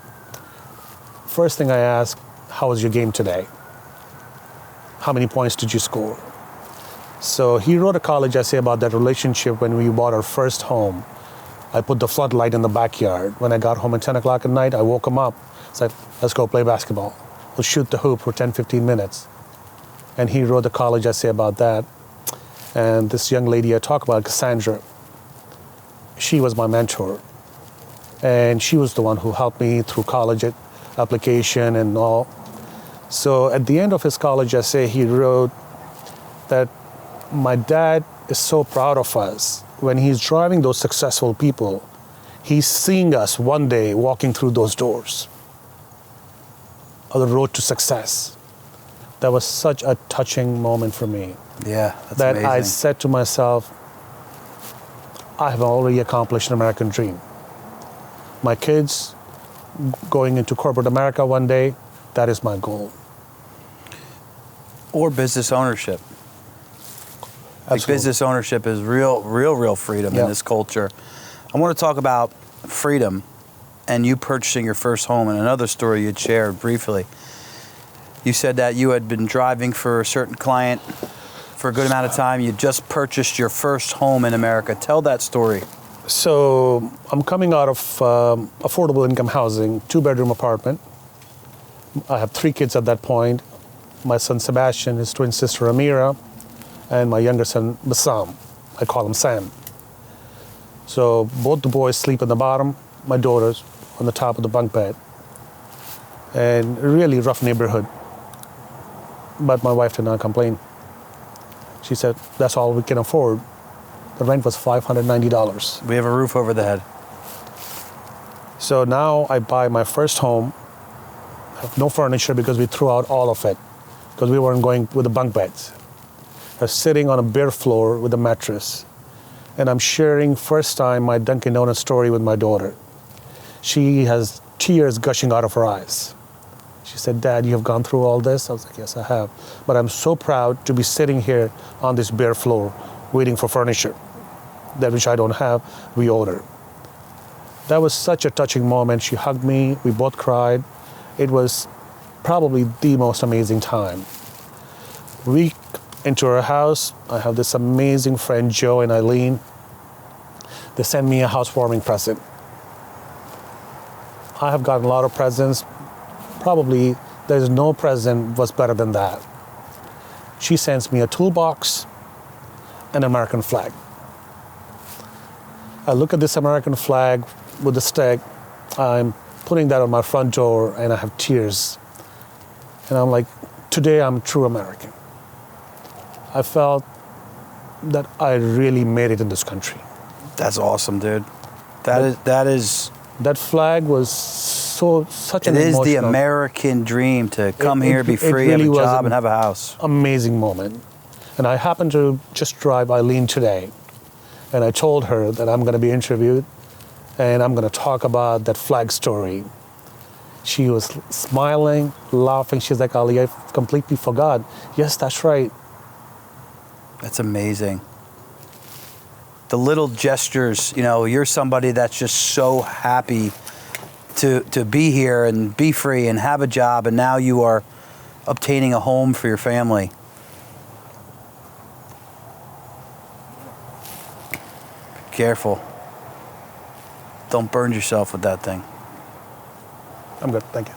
first thing I asked, how was your game today? How many points did you score? So he wrote a college essay about that relationship when we bought our first home. I put the floodlight in the backyard. When I got home at 10 o'clock at night, I woke him up, said, let's go play basketball. We'll shoot the hoop for 10, 15 minutes. And he wrote a college essay about that. And this young lady I talk about, Cassandra, she was my mentor. And she was the one who helped me through college application and all. So at the end of his college essay, he wrote that my dad is so proud of us. When he's driving those successful people, He's seeing us one day walking through those doors on the road to success. That was such a touching moment for me. Yeah, that's that amazing. I said to myself, I have already accomplished an American dream. My kids going into corporate America one day, that is my goal. Or business ownership. Like Absolutely. business ownership is real freedom Yeah. in this culture. I want to talk about freedom and you purchasing your first home, and another story you'd shared briefly. You said that you had been driving for a certain client for a good amount of time. You just purchased your first home in America. Tell that story. So I'm coming out of affordable income housing, 2-bedroom apartment. I have 3 kids at that point. My son Sebastian, his twin sister Amira, and my younger son Bassam. I call him Sam. So both the boys sleep in the bottom, my daughter's on the top of the bunk bed. And a really rough neighborhood. But my wife did not complain. She said, that's all we can afford. The rent was $590. We have a roof over the head. So now I buy my first home. I have no furniture because we threw out all of it because we weren't going with the bunk beds. I was sitting on a bare floor with a mattress. And I'm sharing first time my Dunkin Donuts story with my daughter. She has tears gushing out of her eyes. She said, Dad, you have gone through all this? I was like, yes, I have. But I'm so proud to be sitting here on this bare floor waiting for furniture, that which I don't have, we order. That was such a touching moment. She hugged me, we both cried. It was probably the most amazing time. We into her house, I have this amazing friend, Joe and Eileen. They sent me a housewarming present. I have gotten a lot of presents. Probably there's no present was better than that. She sends me a toolbox and an American flag. I look at this American flag with the stick. I'm putting that on my front door and I have tears. And I'm like, today I'm true American. I felt that I really made it in this country. That's awesome, dude. That is That flag was such an it is the emotional, American dream to come here, be free, really have a was job, and have a house. amazing moment. And I happened to just drive Eileen today. And I told her that I'm going to be interviewed and I'm going to talk about that flag story. She was smiling, laughing. She's like, Ali, I completely forgot. Yes, that's right. That's amazing. The little gestures, you know, you're somebody that's just so happy to be here and be free and have a job, and now you are obtaining a home for your family. Be careful. Don't burn yourself with that thing. I'm good, thank you.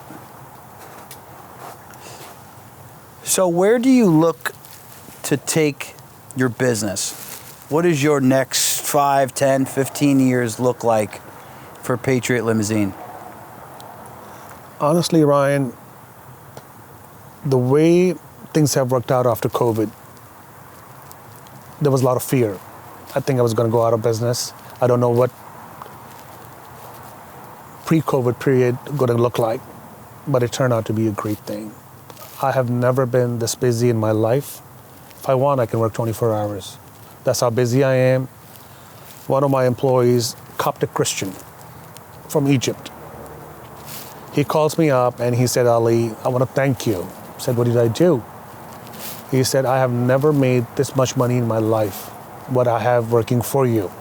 So where do you look to take your business? What does your next 5, 10, 15 years look like for Patriot Limousine? Honestly, Ryan, the way things have worked out after COVID, there was a lot of fear. I think I was going to go out of business. I don't know what pre-COVID period going to look like, but it turned out to be a great thing. I have never been this busy in my life. If I want, I can work 24 hours. That's how busy I am. One of my employees, Coptic Christian from Egypt, he calls me up and he said, Ali, I want to thank you. I said, what did I do? He said, I have never made this much money in my life, what I have working for you.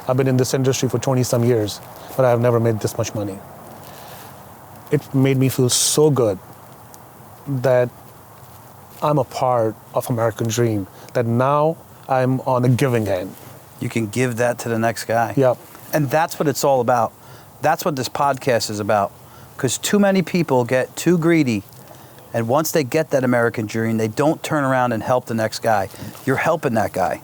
I've been in this industry for 20 some years, but I have never made this much money. It made me feel so good that I'm a part of American dream, that now I'm on the giving end. You can give that to the next guy. Yep. And that's what it's all about. That's what this podcast is about. Because too many people get too greedy, and once they get that American dream, they don't turn around and help the next guy. You're helping that guy.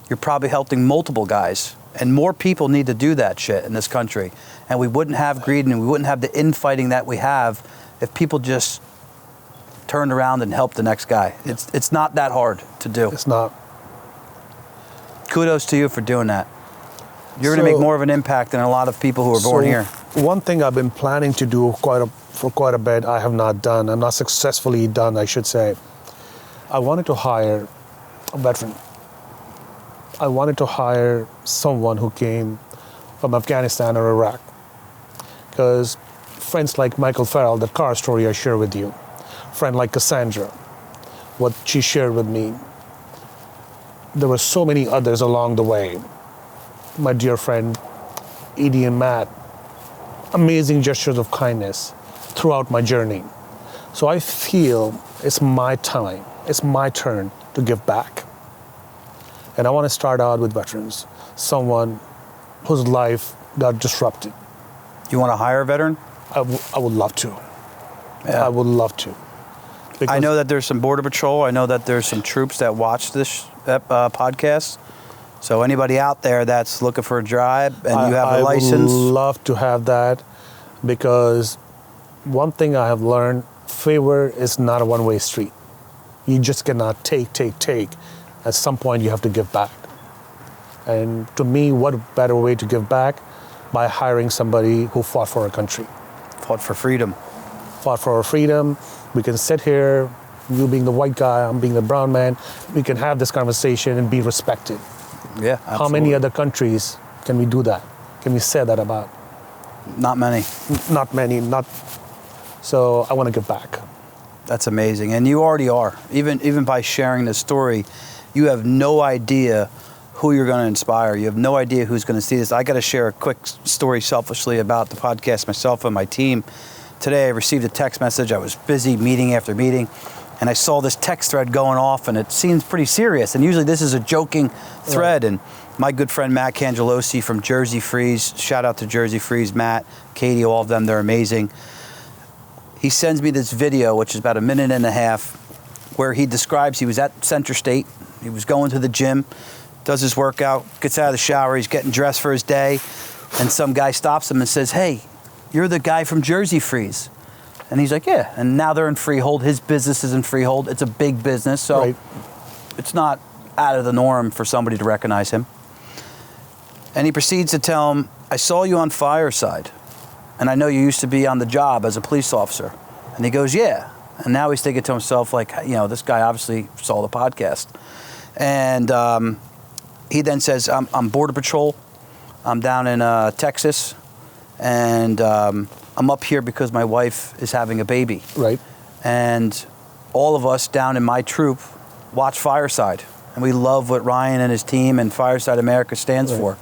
You're probably helping multiple guys. And more people need to do that shit in this country. And we wouldn't have greed and we wouldn't have the infighting that we have if people just turned around and helped the next guy. It's not that hard to do. It's not. Kudos to you for doing that. You're going to make more of an impact than a lot of people who are born here. One thing I've been planning to do for quite a bit, I have not done. I'm not successfully done, I should say. I wanted to hire a veteran. I wanted to hire someone who came from Afghanistan or Iraq. Because friends like Michael Farrell, the car story I share with you, friend like Cassandra, what she shared with me, there were so many others along the way. My dear friend, Edie and Matt, amazing gestures of kindness throughout my journey. So I feel it's my time, it's my turn to give back. And I want to start out with veterans, someone whose life got disrupted. You want to hire a veteran? I would love to. Yeah. I would love to. I know that there's some Border Patrol. I know that there's some troops that watch this podcast. So anybody out there that's looking for a job and you have a license. I would love to have that, because one thing I have learned, favor is not a one-way street. You just cannot take. At some point, you have to give back. And to me, what better way to give back? By hiring somebody who fought for our country. Fought for freedom. Fought for our freedom. We can sit here, you being the white guy, I'm being the brown man. We can have this conversation and be respected. Yeah, absolutely. How many other countries can we do that? Can we say that about? Not many. Not many. So I want to give back. That's amazing. And you already are. Even by sharing this story, you have no idea who you're going to inspire. You have no idea who's going to see this. I got to share a quick story selfishly about the podcast myself and my team. Today I received a text message. I was busy meeting after meeting, and I saw this text thread going off, and it seems pretty serious. And usually this is a joking thread. Right. And my good friend Matt Cangelosi from Jersey Freeze, shout out to Jersey Freeze, Matt, Katie, all of them, they're amazing. He sends me this video, which is about a minute and a half, where he describes he was at Central State. He was going to the gym, does his workout, gets out of the shower, he's getting dressed for his day, and some guy stops him and says, "Hey, you're the guy from Jersey Freeze." And he's like, "Yeah." And now they're in Freehold. His business is in Freehold. It's a big business, so It's not out of the norm for somebody to recognize him. And he proceeds to tell him, "I saw you on Fireside, and I know you used to be on the job as a police officer." And he goes, "Yeah." And now he's thinking to himself, like, this guy obviously saw the podcast. And he then says, I'm Border Patrol. I'm down in Texas. And I'm up here because my wife is having a baby. Right. And all of us down in my troop watch Fireside. And we love what Ryan and his team and Fireside America stands for.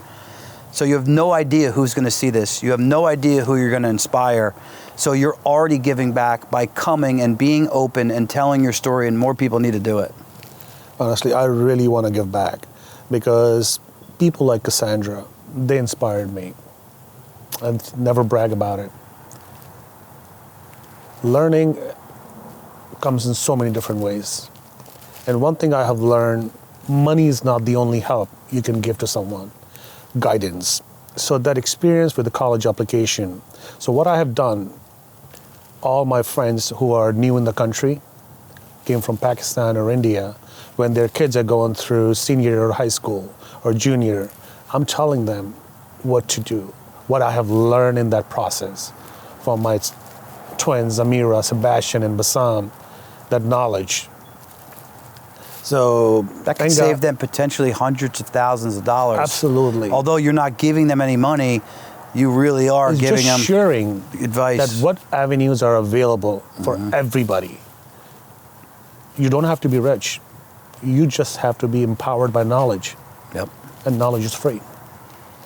So you have no idea who's going to see this. You have no idea who you're going to inspire. So you're already giving back by coming and being open and telling your story, and more people need to do it. Honestly, I really want to give back, because people like Cassandra, they inspired me. I never brag about it. Learning comes in so many different ways. And one thing I have learned, money is not the only help you can give to someone. Guidance. So that experience with the college application. So what I have done, all my friends who are new in the country, came from Pakistan or India, when their kids are going through senior year of high school or junior, I'm telling them what to do, what I have learned in that process from my twins, Amira, Sebastian, and Bassam, that knowledge. So that can save them potentially hundreds of thousands of dollars. Absolutely. Although you're not giving them any money, you really are giving them sharing advice. That what avenues are available for everybody. You don't have to be rich. You just have to be empowered by knowledge. Yep. And knowledge is free.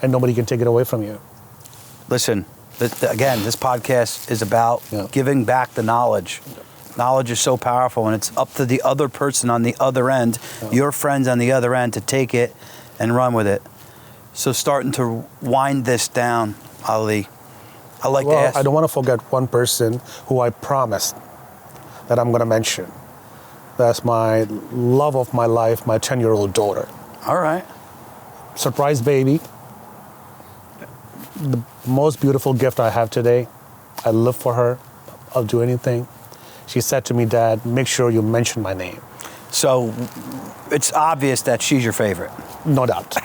And nobody can take it away from you. Listen, again, this podcast is about giving back the knowledge. Knowledge is so powerful, and it's up to the other person on the other end, your friends on the other end, to take it and run with it. So starting to wind this down, Ali, I like to ask. I don't want to forget one person who I promised that I'm going to mention. That's my love of my life, my 10-year-old daughter. All right. Surprise baby. The most beautiful gift I have today. I live for her. I'll do anything. She said to me, "Dad, make sure you mention my name." So it's obvious that she's your favorite. No doubt.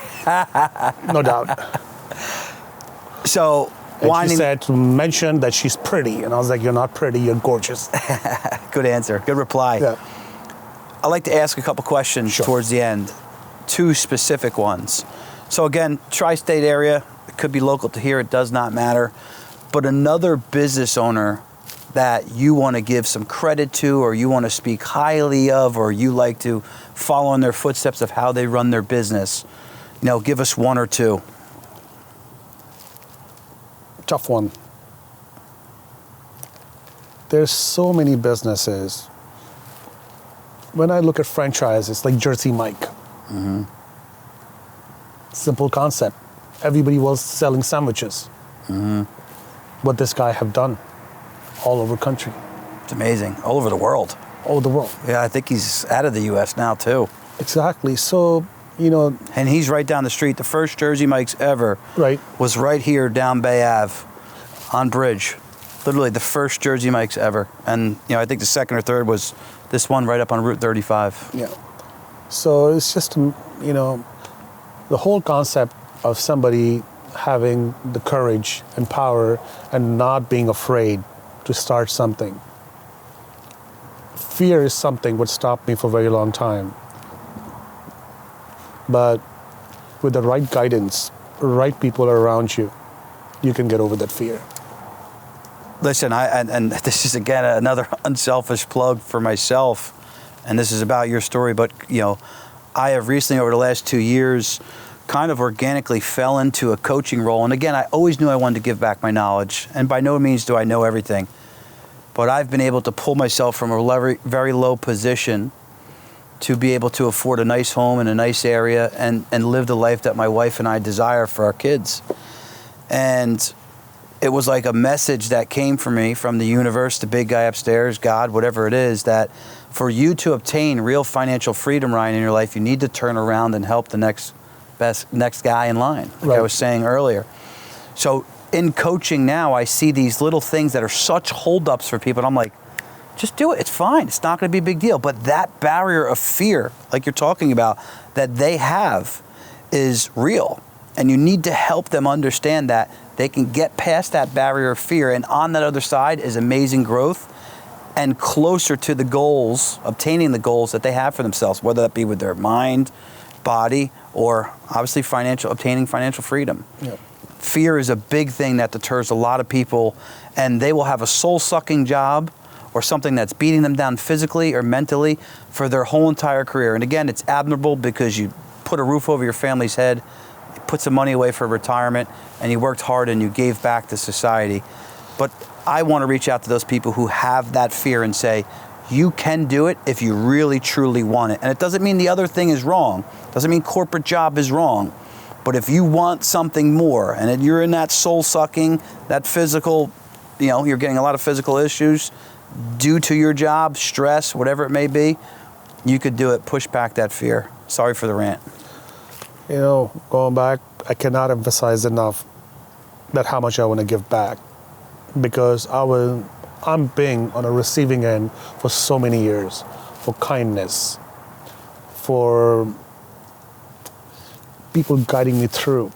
No doubt. So, And winding. she said to mention that she's pretty. And I was like, you're not pretty, you're gorgeous. Good answer. Good reply. Yeah. I like to ask a couple questions Sure. towards the end. Two specific ones. So again, tri-state area, it could be local to here, it does not matter. But another business owner that you want to give some credit to, or you want to speak highly of, or you like to follow in their footsteps of how they run their business, give us one or two. Tough one. There's so many businesses. When I look at franchises like Jersey Mike, simple concept. Everybody was selling sandwiches. What this guy have done all over country, It's amazing. All over the world. all over the world. Yeah, I think he's out of the U.S. now too. Exactly. So, And he's right down the street. The first Jersey Mike's ever right. was right here down Bay Ave on Bridge. Literally the first Jersey Mike's ever. And, I think the second or third was this one right up on Route 35. Yeah. So it's just, the whole concept of somebody having the courage and power and not being afraid to start something. Fear is something would stop me for a very long time. But with the right guidance, right people around you, you can get over that fear. Listen, and this is, again, another unselfish plug for myself. And this is about your story. But, I have recently, over the last 2 years, kind of organically fell into a coaching role. And again, I always knew I wanted to give back my knowledge. And by no means do I know everything. But I've been able to pull myself from a very, very low position to be able to afford a nice home in a nice area and live the life that my wife and I desire for our kids. And it was like a message that came from me, from the universe, the big guy upstairs, God, whatever it is, that for you to obtain real financial freedom, Ryan, in your life, you need to turn around and help the next guy in line, like Right. I was saying earlier. So in coaching now, I see these little things that are such holdups for people. And I'm like, just do it. It's fine. It's not going to be a big deal. But that barrier of fear, like you're talking about, that they have is real. And you need to help them understand that they can get past that barrier of fear. And on that other side is amazing growth and closer to the goals, obtaining the goals that they have for themselves, whether that be with their mind, body, or obviously obtaining financial freedom. Yeah. Fear is a big thing that deters a lot of people, and they will have a soul-sucking job or something that's beating them down physically or mentally for their whole entire career. And again, it's admirable because you put a roof over your family's head, you put some money away for retirement, and you worked hard and you gave back to society. But I want to reach out to those people who have that fear and say, you can do it if you really, truly want it. And it doesn't mean the other thing is wrong. It doesn't mean corporate job is wrong. But if you want something more, and you're in that soul-sucking, that physical, you're getting a lot of physical issues due to your job, stress, whatever it may be, you could do it. Push back that fear. Sorry for the rant. Going back, I cannot emphasize enough that how much I want to give back, because I'm being on a receiving end for so many years, for kindness, for people guiding me through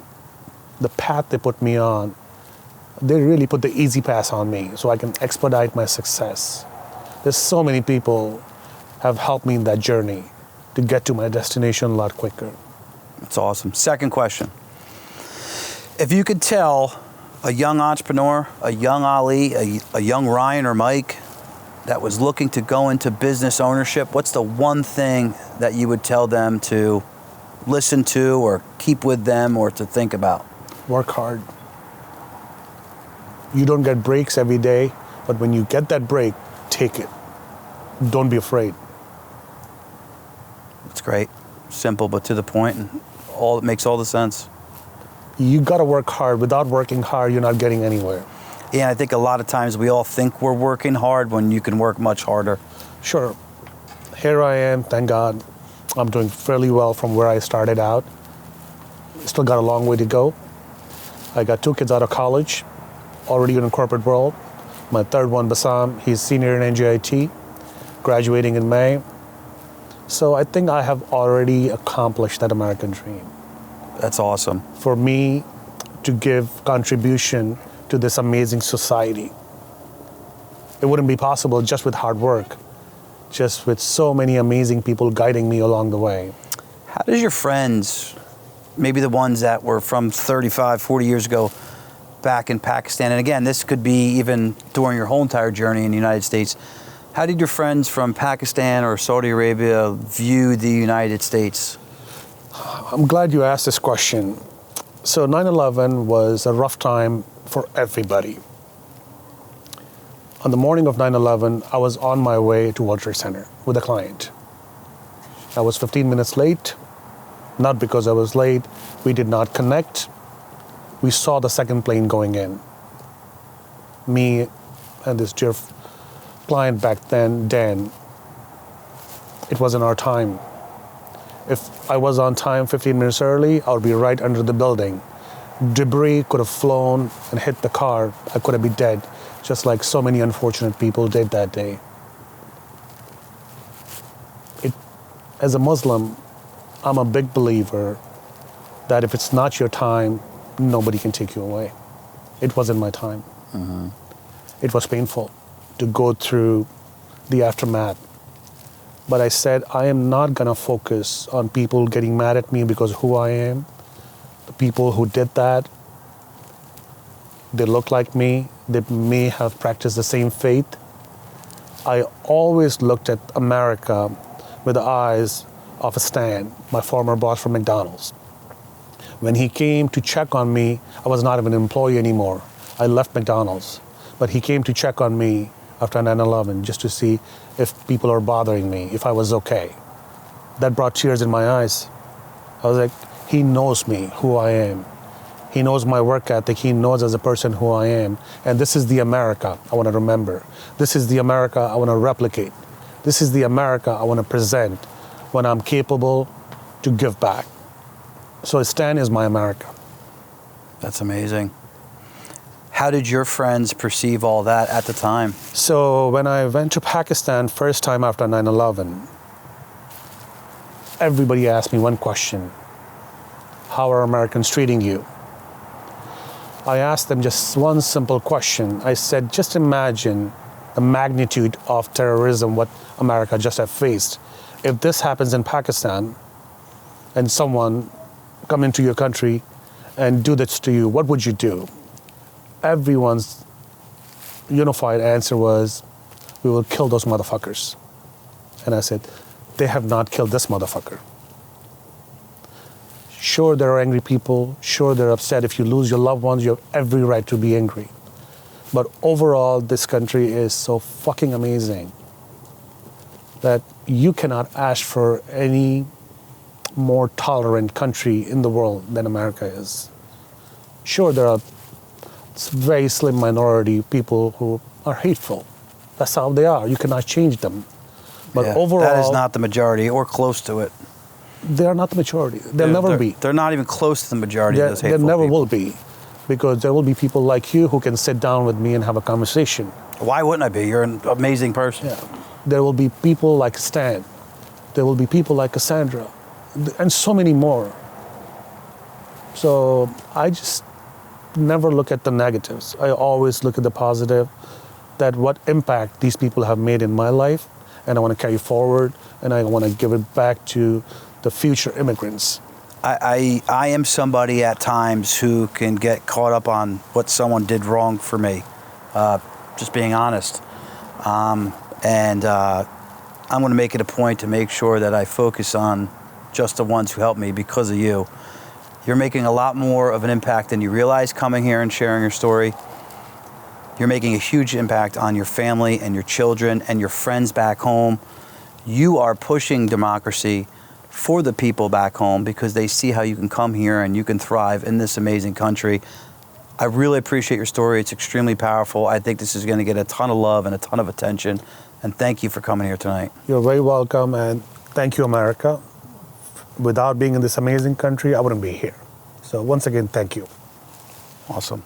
the path they put me on. They really put the easy pass on me so I can expedite my success. There's so many people have helped me in that journey to get to my destination a lot quicker. That's awesome. Second question. If you could tell a young entrepreneur, a young Ali, a young Ryan or Mike that was looking to go into business ownership, what's the one thing that you would tell them to listen to or keep with them or to think about? Work hard. You don't get breaks every day, but when you get that break, take it. Don't be afraid. It's great. Simple, but to the point, and it makes all the sense. You gotta work hard. Without working hard, you're not getting anywhere. Yeah, I think a lot of times we all think we're working hard when you can work much harder. Sure, here I am, thank God. I'm doing fairly well from where I started out. Still got a long way to go. I got 2 kids out of college, already in the corporate world. My third one, Bassam, he's senior in NJIT, graduating in May. So I think I have already accomplished that American dream. That's awesome. For me to give contribution to this amazing society. It wouldn't be possible just with hard work, just with so many amazing people guiding me along the way. How does your friends, maybe the ones that were from 35, 40 years ago back in Pakistan, and again, this could be even during your whole entire journey in the United States, how did your friends from Pakistan or Saudi Arabia view the United States? I'm glad you asked this question. So 9/11 was a rough time for everybody. On the morning of 9/11, I was on my way to World Trade Center with a client. I was 15 minutes late, not because I was late. We did not connect. We saw the second plane going in. Me and this dear client back then, Dan, it wasn't our time. If I was on time 15 minutes early, I would be right under the building. Debris could have flown and hit the car. I could have been dead, just like so many unfortunate people did that day. As a Muslim, I'm a big believer that if it's not your time, nobody can take you away. It wasn't my time. Mm-hmm. It was painful to go through the aftermath. But I said, I am not going to focus on people getting mad at me because of who I am. The people who did that, they look like me. They may have practiced the same faith. I always looked at America with the eyes of Stan, my former boss from McDonald's. When he came to check on me, I was not even an employee anymore. I left McDonald's. But he came to check on me after 9/11 just to see if people are bothering me, if I was okay. That brought tears in my eyes. I was like, he knows me, who I am. He knows my work ethic. He knows as a person who I am. And this is the America I want to remember. This is the America I want to replicate. This is the America I want to present when I'm capable to give back. So Stan is my America. That's amazing. How did your friends perceive all that at the time? So when I went to Pakistan first time after 9/11, everybody asked me one question: how are Americans treating you? I asked them just one simple question. I said, just imagine the magnitude of terrorism what America just have faced. If this happens in Pakistan and someone come into your country and do this to you, what would you do? Everyone's unified answer was, we will kill those motherfuckers. And I said, they have not killed this motherfucker. Sure, there are angry people. Sure, they're upset. If you lose your loved ones, you have every right to be angry. But overall, this country is so fucking amazing that you cannot ask for any more tolerant country in the world than America is. Sure, there are very slim minority of people who are hateful. That's how they are. You cannot change them. But Yeah, overall, that is not the majority or close to it. they are not the majority. They'll never be. They're not even close to the majority of those hateful There never people. will be. Because there will be people like you who can sit down with me and have a conversation. Why wouldn't I be? You're an amazing person. Yeah. There will be people like Stan. There will be people like Cassandra. And so many more. So I just never look at the negatives. I always look at the positive, that what impact these people have made in my life, and I want to carry forward, and I want to give it back to the future immigrants. I am somebody at times who can get caught up on what someone did wrong for me, just being honest. I'm going to make it a point to make sure that I focus on just the ones who helped me because of you. You're making a lot more of an impact than you realize coming here and sharing your story. You're making a huge impact on your family and your children and your friends back home. You are pushing democracy for the people back home because they see how you can come here and you can thrive in this amazing country. I really appreciate your story. It's extremely powerful. I think this is going to get a ton of love and a ton of attention. And thank you for coming here tonight. You're very welcome, and thank you, America. Without being in this amazing country, I wouldn't be here. So once again, thank you. Awesome.